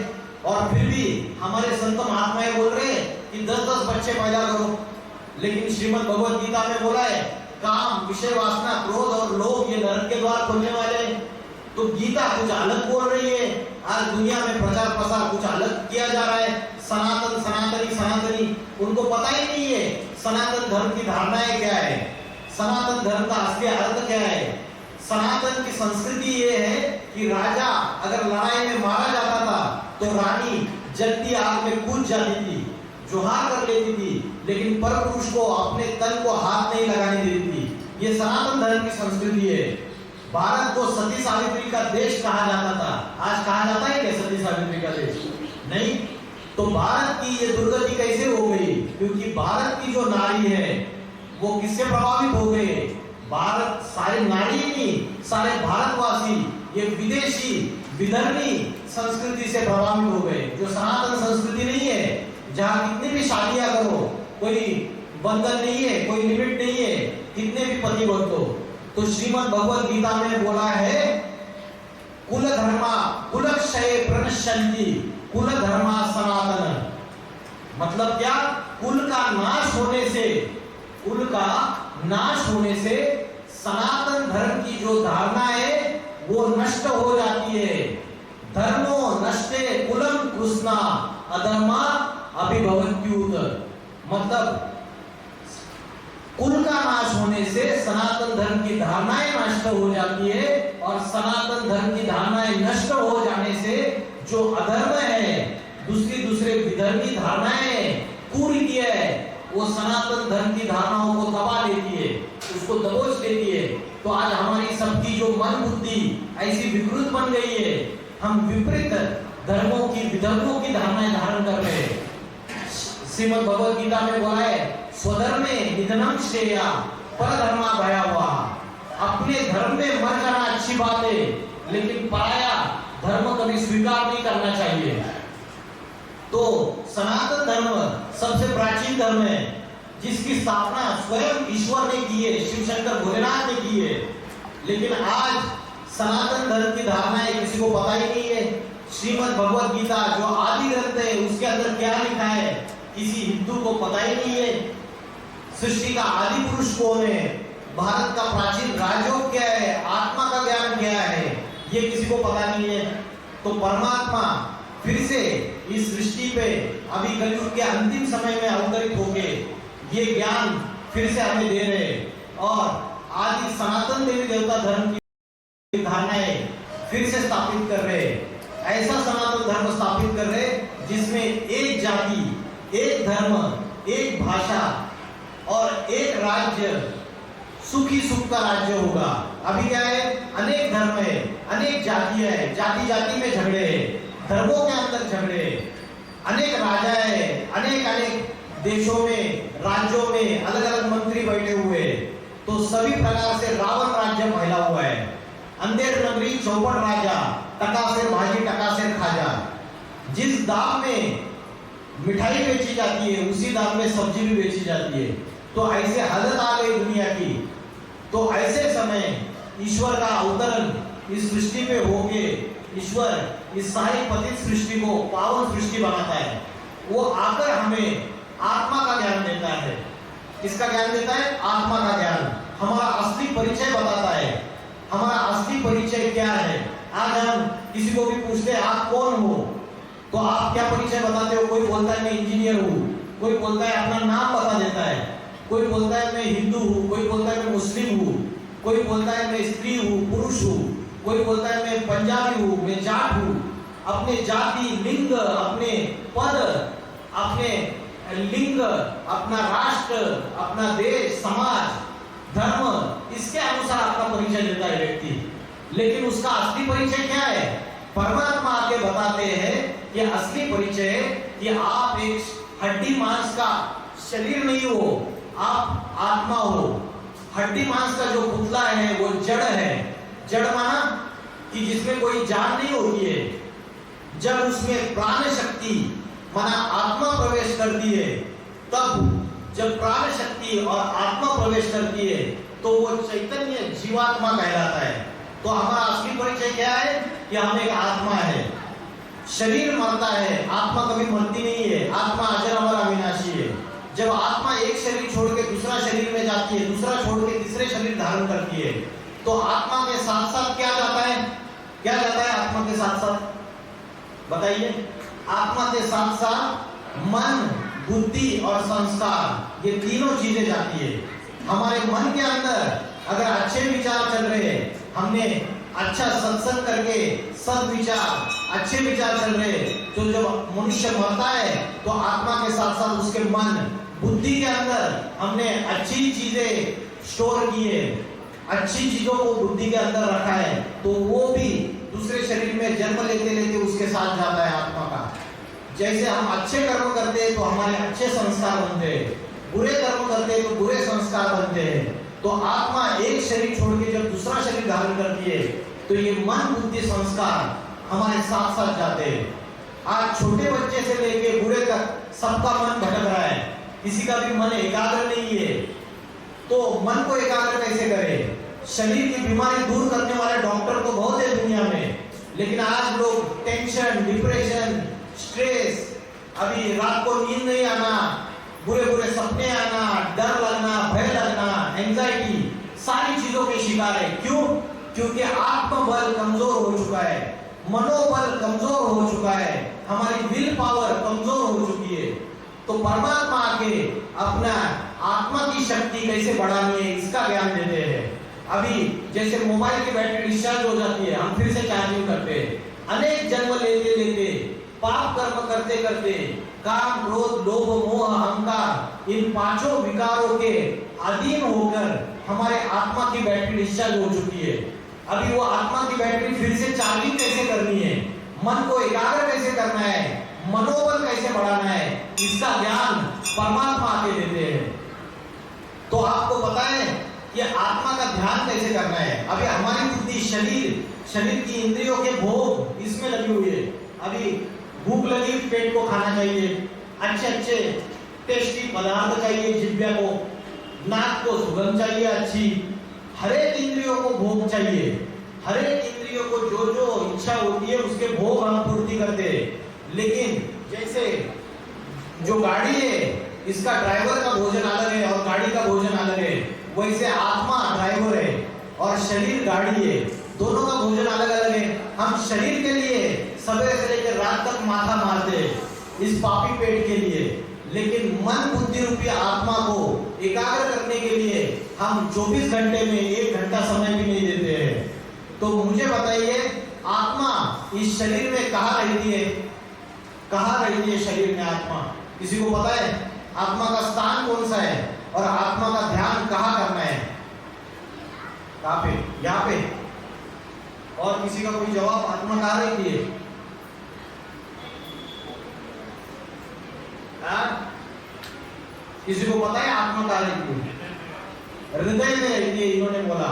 और फिर भी हमारे संत महात्माएं बोल रहे हैं कि 10-10 बच्चे पैदा करो। लेकिन श्रीमद् भगवत गीता में बोला है काम, विषय वासना, क्रोध और लोभ ये नरक के द्वार खोलने वाले हैं। तो गीता कुछ अलग बोल रही है, आज दुनिया में प्रचार प्रसार कुछ अलग किया जा रहा है। सनातनी उनको पता ही नहीं है सनातन धर्म की धारणाएं क्या है, सनातन धर्म का असली अर्थ क्या है। सनातन की संस्कृति ये है कि राजा अगर लड़ाई में मारा जाता था तो रानी जलती आग में कूद जाती थी, जोहार कर लेती थी, लेकिन परपुरुष को अपने तन को हाथ नहीं लगाने देती थी। ये सनातन धर्म की संस्कृति है। भारत को सती सावित्री का देश कहा जाता था, आज कहा जाता है क्या सती सावित्री का देश? नहीं। तो भारत की ये दुर्गति कैसे हो गई? क्योंकि भारत की जो नारी है वो किससे प्रभावित हो गए? भारत, सारे नारी नहीं, सारे भारतवासी ये विदेशी विधर्मी संस्कृति से प्रभावित हो गए, जो सनातन संस्कृति नहीं है, जहाँ कितनी भी शादियां करो, कोई बंधन नहीं है, कोई लिमिट नहीं है, कितने भी पति बदलो। तो श्रीमद् भगवत गीता में बोला है कुल धर्मा कुलक्षये प्रणश्यन्ति कुल धर्मा सनातन। मतलब क्या? कुल का नाश होने से सनातन धर्म की जो धारणा है वो नष्ट हो जाती है। धर्मो नष्टे कुलम कृष्णा अधर्मा अभिभवत्युत। मतलब कुल का नाश होने से सनातन धर्म की धारणाएं नष्ट हो जाती है, और सनातन धर्म की धारणाएं नष्ट हो जाने से जो अधर्म है, दूसरे विधर्मी धारणाएं, कुरीति है, वो सनातन धर्म की धारणाओं को दबा लेती है, उसको दबोच लेती है। तो आज हमारी सबकी जो मन बुद्धि ऐसी विकृत बन गई है, हम विपरीत धर्मों की, विधर्मों की धारणाएं धारण कर रहे हैं। श्रीमद् भगवत गीता में बोला है स्वधर्मे निधनम श्रेया परधर्मा भयावहा। अपने धर्म में मर जाना अच्छी बात है, लेकिन पराया धर्म कभी स्वीकार नहीं करना चाहिए। तो सनातन धर्म सबसे प्राचीन धर्म है, जिसकी स्थापना स्वयं ईश्वर ने की है, शिव शंकर भोलेनाथ ने की है। लेकिन आज सनातन धर्म की धारणाएं किसी को पता ही नहीं है। श्रीमद् भगवत गीता जो आदि ग्रंथ है उसके अंदर क्या लिखा है किसी हिंदू को पता ही नहीं है। सृष्टि का आदि पुरुष कौन है, भारत का प्राचीन राजयोग क्या है, आत्मा का ज्ञान क्या है, ये किसी को पता नहीं है। तो परमात्मा फिर से इस सृष्टि पे अभी कलयुग के अंतिम समय में अवतरित होके ये ज्ञान फिर से हमें दे रहे हैं, और आदि सनातन देवी देवता धर्म की धारणाएं फिर से स्थापित कर रहे हैं। ऐसा सनातन धर्म स्थापित कर रहे हैं जिसमें एक जाति, एक धर्म, एक भाषा और एक राज्य, सुखी सुख का राज्य होगा। अभी क्या है, अनेक धर्म है, अनेक जातियां है, जाति जाति में झगड़े है, धर्मों के अंदर झगड़े है, अनेक राजा है, अनेक देशों में, राज्यों में अलग अलग मंत्री बैठे हुए हैं। तो सभी प्रकार से रावण राज्य फैला हुआ है। अंधेर नगरी चौपड़ राजा, टकासेर भाजी टकासेर खाजा। जिस दाम में मिठाई बेची जाती है उसी दाम में सब्जी भी बेची जाती है। तो ऐसे हालत आ गई दुनिया की। तो ऐसे समय ईश्वर का अवतरण इस सृष्टि पे होके ईश्वर इस सारी पतित सृष्टि को पावन सृष्टि बनाता है। वो आकर हमें आत्मा का ज्ञान देता है। किसका ज्ञान देता है? आत्मा का ज्ञान। हमारा असली परिचय बताता है। हमारा असली परिचय क्या है? आज हम किसी को भी पूछते हैं आप कौन हो, तो आप क्या परिचय बताते हो? कोई बोलता है मैं इंजीनियर हूँ, कोई बोलता है अपना नाम बता देता है, कोई बोलता है मैं हिंदू हूँ, कोई बोलता है मैं मुस्लिम हूँ, कोई बोलता है मैं स्त्री हूँ पुरुष हूँ, कोई बोलता है मैं पंजाबी हूँ, मैं जाट हूँ। अपने जाति, लिंग, अपने पद, अपने लिंग, अपना राष्ट्र, अपना देश, समाज, धर्म, इसके अनुसार आपका परिचय देता है व्यक्ति। लेकिन उसका असली परिचय क्या है? परमात्मा आके बताते हैं कि असली परिचय कि आप एक हड्डी मांस का शरीर नहीं हो, आप आत्मा हो। हड्डी मांस का जो पुतला है वो जड़ है। जड़ माना कि जिसमें कोई जान नहीं होती है। जब उसमें प्राण शक्ति माना आत्मा प्रवेश करती है, तब जब प्राण शक्ति और आत्मा प्रवेश करती है तो वो चैतन्य जीवात्मा कहलाता है। तो हमारा असली परिचय क्या है कि हम एक आत्मा है। शरीर मरता है, आत्मा कभी मरती नहीं है। आत्मा अजर अमर अविनाशी है। जब आत्मा एक शरीर छोड़ के दूसरा शरीर में जाती है, दूसरा छोड़ के तीसरे शरीर धारण करती है, तो आत्मा के साथ साथ क्या जाता है? क्या जाता है आत्मा के साथ साथ? बताइए। आत्मा के साथ साथ मन, बुद्धि और संस्कार, ये तीनों चीजें जाती है। हमारे मन के अंदर अगर अच्छे विचार चल रहे हैं, हमने अच्छा सत्संग करके सद्विचार, अच्छे विचार चल रहे, तो जब मनुष्य मरता है तो आत्मा के साथ साथ उसके मन, बुद्धि के अंदर हमने अच्छी चीजें स्टोर की है, अच्छी चीजों को बुद्धि के अंदर रखा है, तो वो भी दूसरे शरीर में जन्म लेते लेते उसके साथ जाता है आत्मा का। जैसे हम अच्छे कर्म करते हैं तो हमारे अच्छे संस्कार बनते हैं, बुरे कर्म करते हैं तो बुरे संस्कार बनते हैं। तो आत्मा एक शरीर छोड़ के जब दूसरा शरीर धारण करती है तो ये मन, बुद्धि, संस्कार हमारे साथ साथ जाते हैं। आज छोटे बच्चे से लेके बूढ़े तक सबका मन भटक रहा है, किसी का भी मन एकाग्र नहीं है। तो मन को एकाग्र कैसे करें? शरीर की बीमारी दूर करने वाले डॉक्टर तो बहुत है दुनिया में, लेकिन आज लोग टेंशन, डिप्रेशन, स्ट्रेस, अभी रात को नींद नहीं आना, बुरे बुरे सपने आना, डर लगना, भय लगना, एंजाइटी, सारी चीजों के शिकार है। क्यों? क्योंकि आत्मबल कमजोर हो चुका है, मनोबल कमजोर हो चुका है, हमारी विल पावर कमजोर हो चुकी है। तो परमात्मा आके अपना आत्मा की शक्ति कैसे बढ़ानी है इसका ज्ञान देते हैं। अभी जैसे मोबाइल की बैटरी डिस्चार्ज हो जाती है, हम फिर से चार्जिंग करते हैं। अनेक जन्म लेते लेते, पाप कर्म करते करते, काम, क्रोध, लोभ, मोह, अहंकार, इन पांचों विकारों के अधीन होकर हमारे आत्मा की बैटरी डिस्चार्ज हो चुकी है। अभी वो आत्मा की बैटरी फिर से चार्जिंग कैसे करनी है, मन को एकाग्र कैसे करना है, मनोबल कैसे बढ़ाना है, इसका ज्ञान परमात्मा आके देते हैं। तो आपको पता है कि आत्मा का ध्यान कैसे करना है। अभी हमारी बुद्धि, शरीर की इंद्रियों के भोग इसमें लगी हुई है। अभी भूख लगी, पेट को खाना चाहिए, अच्छे अच्छे टेस्टी पदार्थ चाहिए जिह्वा को, नाक को सुगंध चाहिए अच्छी, हर एक इंद्रियों को भोग चाहिए। हर एक इंद्रियों को जो जो इच्छा होती है उसके भोग हम पूर्ति करते हैं। लेकिन जैसे जो गाड़ी है, इसका ड्राइवर का भोजन अलग है और गाड़ी का भोजन अलग है, वैसे आत्मा ड्राइवर है और शरीर गाड़ी है, दोनों का भोजन अलग अलग है। हम शरीर के लिए सवेरे से लेकर रात तक माथा मारते हैं इस पापी पेट के लिए, लेकिन मन, बुद्धि रूपी आत्मा को एकाग्र करने के लिए हम 24 घंटे में 1 घंटा समय भी नहीं देते हैं। तो मुझे बताइए, आत्मा इस शरीर में कहाँ रहती है? कहाँ रहती है शरीर में आत्मा? किसी को पता है आत्मा का स्थान कौन सा है और आत्मा का ध्यान कहाँ करना है? कहाँ पे? यहाँ पे। और किसी का कोई जवाब? आत्मा कहाँ रहती है? किसी को पता है आत्मा कहाँ रहती है? हृदय में रहती है, इन्होंने बोला।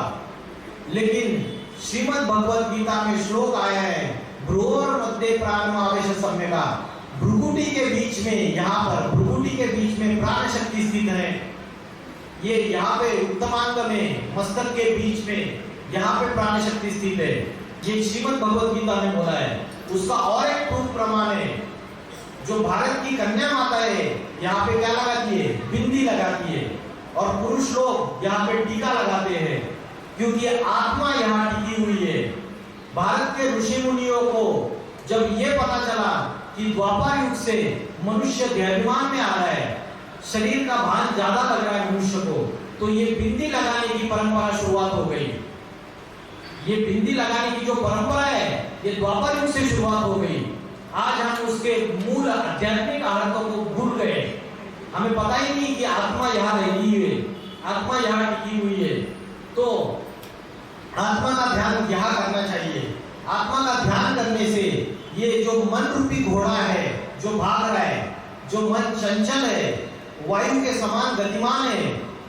लेकिन श्रीमद् भगवद गीता में श्लोक आया है, भ्रूर मध्य प्राण आवेश सम्यका, भ्रुकुटी के बीच में, यहाँ पर भ्रुकुटी के बीच में प्राण शक्ति स्थित है। ये यहाँ पे उत्तमांग में, मस्तक के बीच में यहाँ पे प्राण शक्ति स्थित है। ये श्रीमद् भगवत गीता में बोला है। उसका और एक प्रूफ प्रमाण है, जो भारत की कन्या माता है यहाँ पे क्या लगाती है, बिंदी लगाती है, और पुरुष लोग यहाँ पे टीका लगाते हैं, क्योंकि आत्मा यहाँ टिकी हुई है। भारत के ऋषि मुनियों को जब ये पता चला कि द्वापर युग से मनुष्य देहाभिमान में आ रहा है, शरीर का भान ज्यादा लग रहा है मनुष्य को, तो ये बिंदी लगाने की परंपरा शुरुआत हो गई। ये बिंदी लगाने की जो परंपरा है, ये द्वापर युग से शुरुआत हो गई। आज हम उसके मूल आध्यात्मिक अर्थों को भूल गए। हमें पता ही नहीं कि आत्मा यहाँ रही है, आत्मा यहाँ टिकी हुई है। तो आत्मा का ध्यान यहाँ करना चाहिए। आत्मा का ध्यान करने से ये जो मन रूपी घोड़ा है, जो भाग रहा है, जो मन चंचल है, वायु के समान गतिमान है,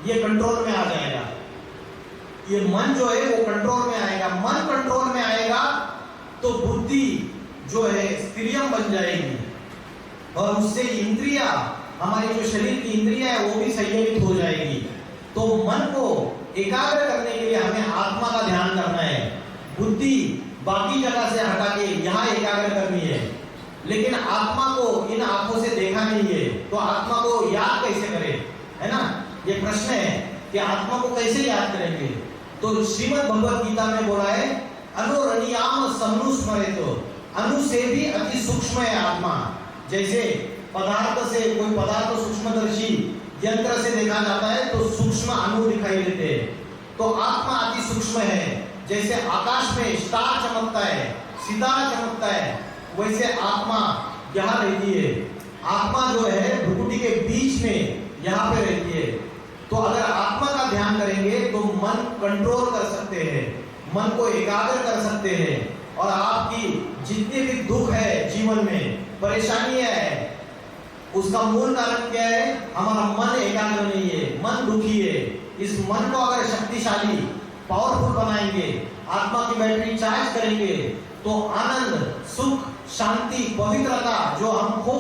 ये कंट्रोल में आ जाएगा। ये मन जो है वो कंट्रोल में आएगा। मन कंट्रोल में आएगा तो बुद्धि जो है स्त्रियम बन जाएगी, और उससे इंद्रिया, हमारी जो शरीर की इंद्रिया है वो भी संयमित हो जाएगी। तो मन को एकाग्र करने के लिए हमें आत्मा का ध्यान करना है। बुद्धि बाकी जगह से हटा के यहाँ एकाग्र करनी है। लेकिन आत्मा को इन आंखों से देखा नहीं है, तो आत्मा को याद कैसे करें, है ना? ये प्रश्न है कि आत्मा को कैसे याद करेंगे। तो श्रीमद् भगवत गीता में बोला है, अनुरणीयाम समनुस्मरेतो, अनु से भी अति सूक्ष्म है आत्मा। जैसे पदार्थ से, कोई पदार्थ सूक्ष्मदर्शी यंत्र से देखा जाता है तो सूक्ष्म अणु दिखाई देते हैं, तो आत्मा अति सूक्ष्म है। जैसे आकाश में स्टार चमकता है, सितारा चमकता है, वैसे आत्मा यहाँ रहती है। आत्मा जो है भ्रुकुटी के बीच में यहाँ पे रहती है। तो अगर आत्मा का ध्यान करेंगे तो मन कंट्रोल कर सकते हैं, मन को एकाग्र कर सकते हैं, और आपकी जितने भी दुख है जीवन में, परेशानियां है, उसका मूल कारण क्या है? हमारा मन एकाग्र नहीं है, मन दुखी है। इस मन को अगर शक्तिशाली, पावरफुल बनाएंगे, आत्मा की बैटरी चार्ज करेंगे, तो आनंद, सुख, शांति, पवित्रता जो हम खो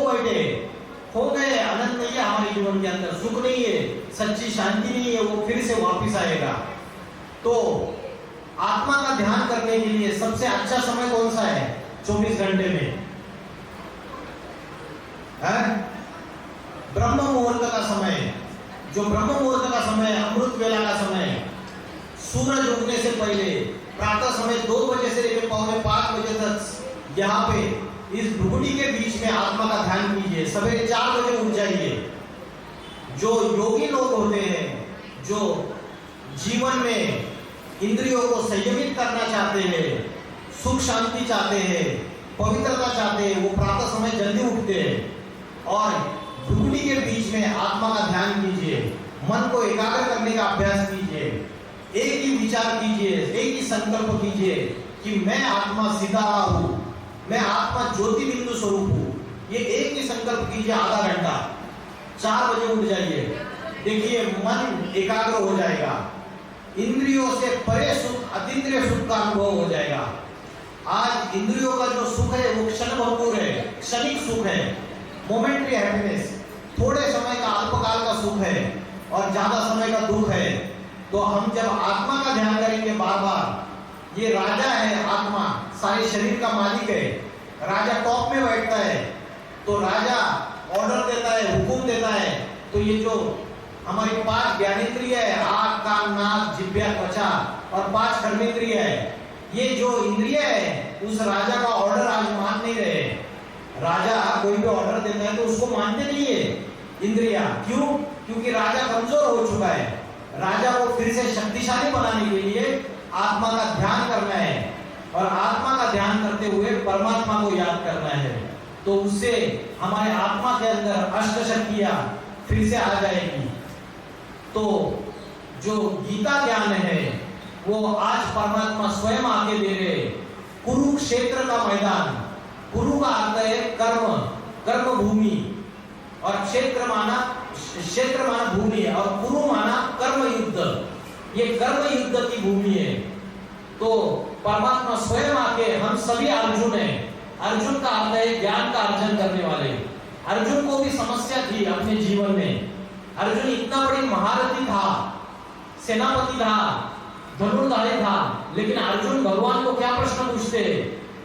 गए, आनंद नहीं है हमारे जीवन के अंदर, सुख नहीं है, सच्ची शांति नहीं है, वो फिर से वापस आएगा। तो आत्मा का ध्यान करने के लिए सबसे अच्छा समय कौन सा है 24 घंटे में? ब्रह्म मुहूर्त का समय। जो ब्रह्म मुहूर्त का समय, अमृत वेला का समय, सूरज उगने से पहले प्रातः समय 2 बजे से लेकर पौने 5 बजे तक यहाँ पे इस भ्रुकुटी के बीच में आत्मा का ध्यान कीजिए। सवेरे 4 बजे उठ जाइए। जो योगी लोग होते हैं, जो जीवन में इंद्रियों को संयमित करना चाहते हैं, सुख शांति चाहते हैं, पवित्रता चाहते हैं, वो प्रातः समय जल्दी उठते हैं और भ्रुकुटी के बीच में आत्मा का ध्यान कीजिए। मन को एकाग्र करने का अभ्यास कीजिए। एक ही विचार कीजिए, एक ही संकल्प कीजिए कि मैं आत्मा सितारा हूँ, मैं आत्मा ज्योति बिंदु स्वरूप हूँ। ये एक ही संकल्प कीजिए आधा घंटा। 4 बजे उठ जाइए, देखिए मन एकाग्र हो जाएगा, इंद्रियों से परे सुख, अतीन्द्रिय सुख का अनुभव हो जाएगा। आज इंद्रियों का जो सुख है वो क्षण भंगुर है, क्षणिक सुख है, मोमेंटरी हैप्पीनेस, थोड़े समय का अल्पकाल का सुख है और ज्यादा समय का दुख है। तो हम जब आत्मा का ध्यान करेंगे बार बार, ये राजा है आत्मा, सारे शरीर का मालिक है, राजा टॉप में बैठता है, तो राजा ऑर्डर देता है, हुकुम देता है। तो ये जो हमारी 5 ज्ञानेंद्रिय है, आँख, कान, नाक, जिह्वा, त्वचा, और 5 कर्मेंद्रिय है, ये जो इंद्रिय है उस राजा का ऑर्डर आज मान नहीं रहे। राजा कोई भी ऑर्डर देता है तो उसको मानते नहीं है इंद्रिया। क्यों? क्योंकि राजा कमजोर हो चुका है। राजा को फिर से शक्तिशाली बनाने के लिए आत्मा का ध्यान करना है, और आत्मा का ध्यान करते हुए परमात्मा को याद करना है। तो उससे हमारे आत्मा के अंदर अष्ट शक्तियां फिर से आ जाएगी। तो जो गीता ज्ञान है वो आज परमात्मा स्वयं आके दे रहे। कुरुक्षेत्र का मैदान, कुरु का अर्थ है कर्म, कर्म भूमि, और क्षेत्र माना भूमि, और कुरु माना कर्म युद्ध। ये कर्म युद्ध की भूमि है। तो परमात्मा स्वयं आके, हम सभी अर्जुन हैं, अर्जुन का अर्थ है ज्ञान का अर्जन करने वाले। अर्जुन को भी समस्या थी अपने जीवन में। अर्जुन इतना बड़ी महारथी था, सेनापति था, धनुर्धारी था, लेकिन अर्जुन भगवान को क्या प्रश्न पूछते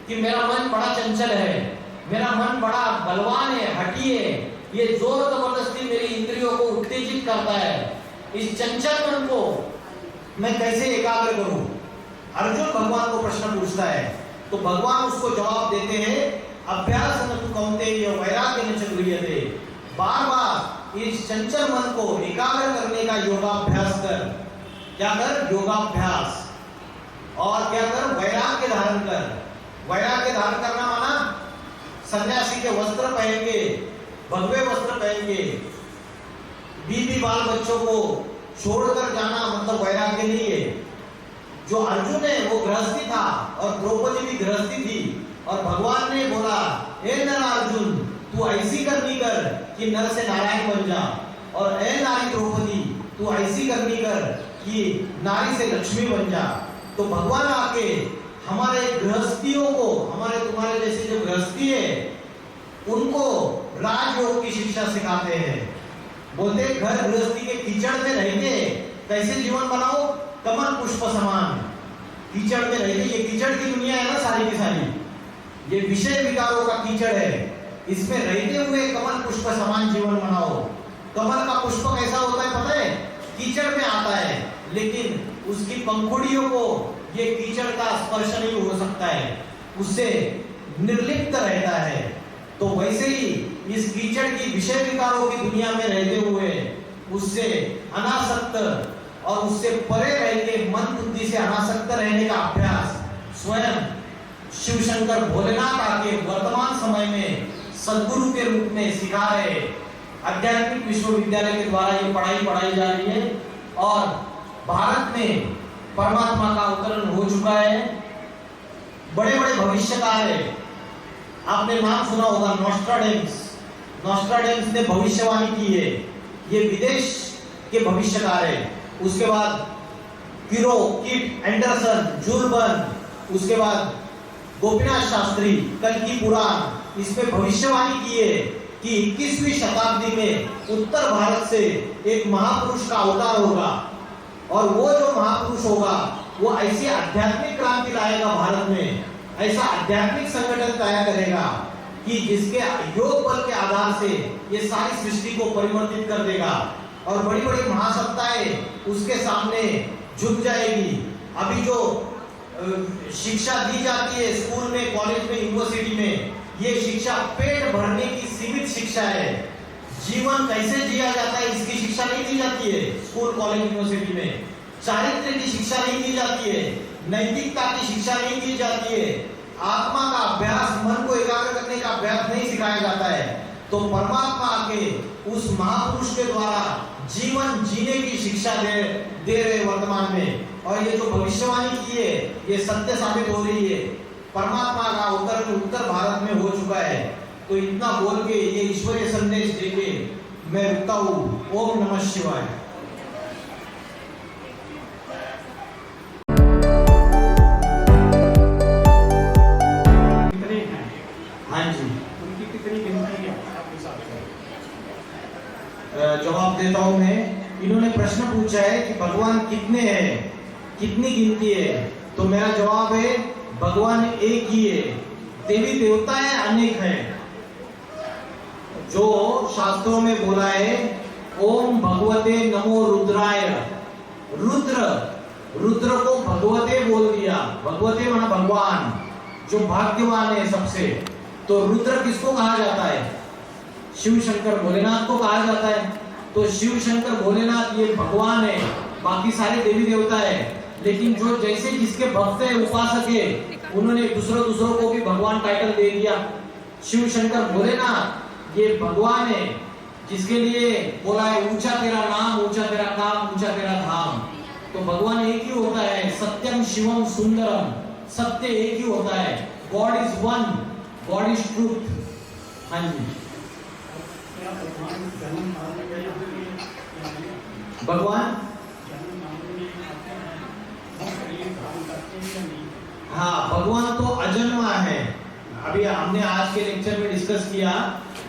कि मेरा मन बड़ा चंचल है, मेरा मन बड़ा बलवान है, हठी है, ये जोर जबरदस्ती मेरी इंद्रियों को उत्तेजित करता है, इस चंचल मन को मैं कैसे एकाग्र करूं? अर्जुन भगवान को प्रश्न पूछता है, तो भगवान उसको जवाब देते हैं, अभ्यास न तु कौन्तेय वैराग्य न च गृह्यते। बार बार इस चंचल मन को एकाग्र करने का योगाभ्यास कर। क्या कर? योगाभ्यास। और क्या कर? वैराग्य धारण कर। वैराग्य धारण करना माना सन्यासी के वस्त्र पहन के, भगवे वस्त्र पहन के, बीबी बाल बच्चों को छोड़कर जाना मतलब वैराग्य नहीं है। जो अर्जुन है वो गृहस्थी था और द्रौपदी भी गृहस्थी थी, और भगवान ने बोला, हे नर अर्जुन, तू ऐसी करनी कर कि नर से नारायण बन जा, और हे नारी द्रौपदी, तू ऐसी करनी कर कि नारी से लक्ष्मी बन जा। तो भगवान आके हमारे गृहस्थियों को, हमारे तुम्हारे जैसे जो गृहस्थी है, उनको राजयोग की शिक्षा सिखाते हैं। बोलते घर गृहस्थी के कीचड़ में रहते कैसे जीवन बनाओ? कमल पुष्प समान। कीचड़ में रहते, ये कीचड़ की दुनिया है ना सारी की सारी, ये विषय विकारों का कीचड़ है। इसमें रहते हुए कमल पुष्प समान जीवन बनाओ। कमल का पुष्प कैसा होता है पता है? कीचड़ में आता है, लेकिन उसकी पंखुड़ियों को ये कीचड़ का स्पर्श नहीं हो सकता है, उससे निर्लिप्त रहता है। तो वैसे ही इस कीचड़ की विषय विकारों की दुनिया में रहते हुए उससे अनासक्त और उससे परे रह के मन बुद्धि से अनासक्त रहने का अभ्यास स्वयं शिव शंकर भोलेनाथ आके वर्तमान समय में सद्गुरु के रूप में सिखा रहे। आध्यात्मिक विश्वविद्यालय के द्वारा ये पढ़ाई जा रही है, और भारत में परमात्मा का अवतरण हो चुका है। बड़े बड़े भविष्यकार है, आपने नाम सुना होगा नॉस्ट्राडेम्स। नॉस्ट्राडेम्स ने भविष्यवाणी की है, ये विदेश के भविष्यकार है। उसके बाद किरो, किट, एंडरसन, जूल वर्न, उसके बाद गोपीनाथ शास्त्री, कल्कि पुराण, इसमें भविष्यवाणी की है कि 21वीं शताब्दी में उत्तर भारत से एक महापुरुष का अवतार होगा, और वो जो महापुरुष होगा वो ऐसी आध्यात्मिक क्रांति लाएगा भारत में, ऐसा आध्यात्मिक संगठन तैयार करेगा कि जिसके योग बल के आधार से ये सारी सृष्टि को परिवर्तित कर देगा, और बड़ी बड़ी महासत्ताएं उसके सामने झुक जाएगी। अभी जो शिक्षा दी जाती है स्कूल में, कॉलेज में, यूनिवर्सिटी में, ये शिक्षा पेट भरने की सीमित शिक्षा है। जीवन कैसे जिया जाता है इसकी शिक्षा नहीं दी जाती है स्कूल, कॉलेज, यूनिवर्सिटी में। चारित्र्य की शिक्षा नहीं दी जाती है, नैतिकता की शिक्षा नहीं दी जाती है, आत्मा का अभ्यास, मन को एकाग्र करने का अभ्यास नहीं सिखाया जाता है। तो परमात्मा आके उस महापुरुष के द्वारा जीवन जीने की शिक्षा दे रहे वर्तमान में, और ये जो भविष्यवाणी की है ये सत्य साबित हो रही है। परमात्मा का अवतरण उत्तर भारत में हो चुका है। तो इतना बोल के ये ईश्वरीय संदेश देके मैं रुकता हूँ। ओम नमः शिवाय। हाँ जी, उनकी कितनी गिनती है आपके हिसाब से? जवाब देता हूं मैं। इन्होंने प्रश्न पूछा है कि भगवान कितने हैं, कितनी गिनती है, तो मेरा जवाब है भगवान एक ही है। देवी देवताएं अनेक हैं। जो शास्त्रों में बोला है, ओम भगवते नमो रुद्राय, रुद्र को भगवते बोल दिया। भगवते माना भगवान, जो भाग्यवान है सबसे। तो रुद्र किसको कहा जाता है? शिव शंकर भोलेनाथ को कहा जाता है। तो शिव शंकर भोलेनाथ ये भगवान है, बाकी सारे देवी देवता है। लेकिन जो जैसे जिसके भक्त है, उपासक है, उन्होंने दूसरों को भी भगवान टाइटल दे दिया। शिव शंकर भोलेनाथ ये भगवान है, जिसके लिए बोला है ऊंचा तेरा नाम, ऊंचा तेरा काम, ऊंचा तेरा धाम। तो भगवान एक ही होता है, सत्यम शिवम सुंदरम, सत्य एक ही होता है। God is one, God is truth. हाँ जी, भगवान हाँ, भगवान तो अजन्मा है। अभी हमने आज के लेक्चर में डिस्कस किया,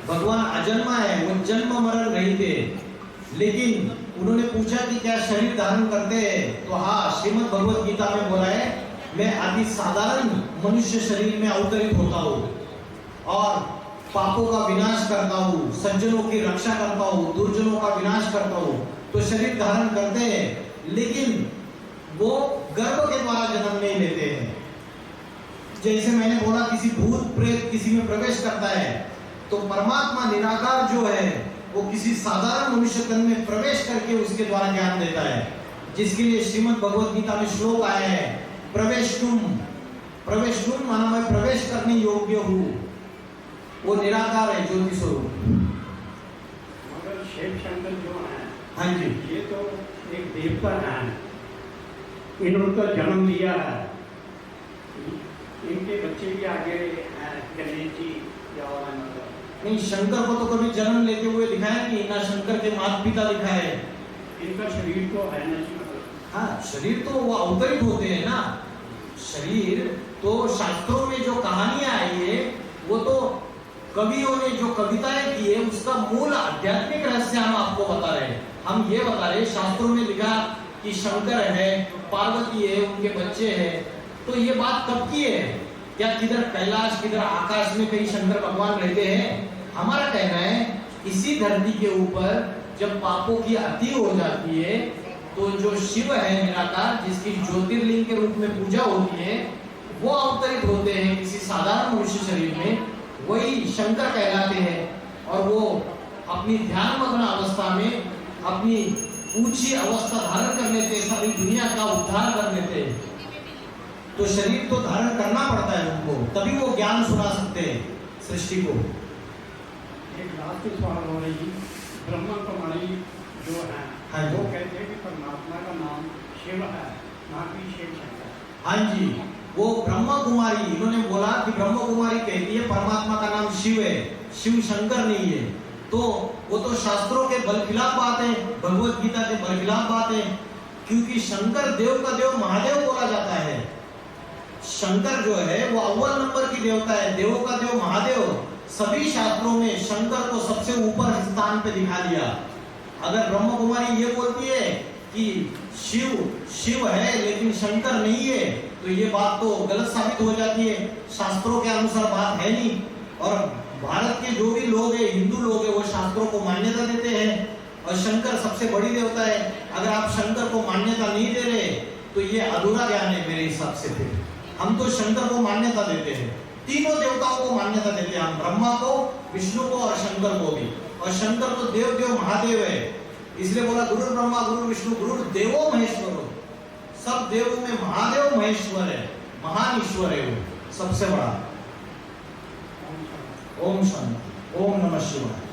भगवान अजन्मा है, वो जन्म मरण रहित है। लेकिन उन्होंने पूछा कि क्या शरीर धारण करते हैं, तो हाँ, श्रीमद् भगवत गीता में बोला है, मैं अति साधारण मनुष्य शरीर में अवतरित होता हूँ और पापों का विनाश करता हूँ, सज्जनों की रक्षा करता हूँ, दुर्जनों का विनाश करता हूँ। तो शरीर धारण करते हैं, लेकिन वो गर्भ के द्वारा जन्म नहीं लेते हैं। जैसे मैंने बोला, किसी भूत प्रेत किसी में प्रवेश करता है, तो परमात्मा निराकार जो है वो किसी साधारण मनुष्य तन में प्रवेश करके उसके द्वारा ज्ञान देता है, जिसके लिए श्रीमद् भगवत गीता में श्लोक आए हैं, प्रवेशुम माना मैं प्रवेश करने योग्य हूँ। वो निराकार है, ज्योति स्वरूप। मगर शिव शंकर जो है, हाँ जी, ये तो एक देवता है, इन्होंने तो जन्म लिया है, इनके बच्चे भी आगे हैं, गणेश जी या और नहीं, शंकर को तो कभी जन्म लेते हुए दिखाया नहीं ना, शंकर के माता पिता दिखाए। इनका शरीर तो है नहीं। हाँ, शरीर तो वो अवतरित होते हैं ना। शरीर तो शास्त्रों में जो कहानियां आई है, वो तो कवियों ने जो कविताएं की है, उसका मूल आध्यात्मिक रहस्य हम आपको बता रहे हैं। हम ये बता रहे हैं, शास्त्रों में लिखा कि शंकर है, पार्वती है, उनके बच्चे हैं, तो ये बात कब की है? क्या किधर कैलाश, किधर आकाश में कहीं शंकर भगवान रहते हैं? हमारा कहना है, इसी धरती के ऊपर जब पापों की अति हो जाती है, तो जो शिव है निराकार, जिसकी ज्योतिर्लिंग के रूप में पूजा होती है, वो अवतरित होते हैं किसी साधारण मनुष्य शरीर में, वही शंकर कहलाते हैं। और वो अपनी ध्यान मग्न अवस्था में अपनी ऊंची अवस्था धारण कर लेते, सारी दुनिया का उद्धार कर लेते। तो शरीर तो धारण करना पड़ता है उनको, तभी वो ज्ञान सुना सकते हैं सृष्टि को। एक लास्ट सवाल हो रही, ब्रह्मा कुमारी जो है, हाँ, वो कहते हैं कि परमात्मा का नाम शिव है, ना कि शिव शंकर। हाँ जी, वो ब्रह्मा कुमारी, इन्होंने बोला कि ब्रह्मा कुमारी कहती है परमात्मा का नाम शिव है, शिव शंकर नहीं है। तो वो तो शास्त्रों के बलखिलाफ बात है, भगवत गीता के बलखिलाफ बात है, क्योंकि शंकर देव का देव महादेव बोला जाता है। शंकर जो है वो अव्वल नंबर की देवता है, देवों का देव महादेव। सभी शास्त्रों में शंकर को सबसे ऊपर स्थान पे दिखा दिया। अगर ब्रह्म कुमारी ये बोलती है कि शिव है लेकिन शंकर नहीं है, तो ये बात तो गलत साबित हो जाती है, शास्त्रों के अनुसार बात है नहीं। और भारत के जो भी लोग हैं, हिंदू लोग हैं, वो शास्त्रों को मान्यता देते हैं और शंकर सबसे बड़ी देवता है। अगर आप शंकर को मान्यता नहीं दे रहे, तो ये अधूरा ज्ञान है मेरे हिसाब से। फिर हम तो शंकर को मान्यता देते हैं, तीनों देवताओं को मान्यता देते हैं हम, ब्रह्मा को, विष्णु को और शंकर को भी। और शंकर तो देव देव महादेव है, इसलिए बोला गुरु ब्रह्मा गुरु विष्णु गुरु देवो महेश्वरो। सब देवों में महादेव महेश्वर है, महान ईश्वर है वो, सबसे बड़ा। ओम शांति, ओम नमः शिवाय।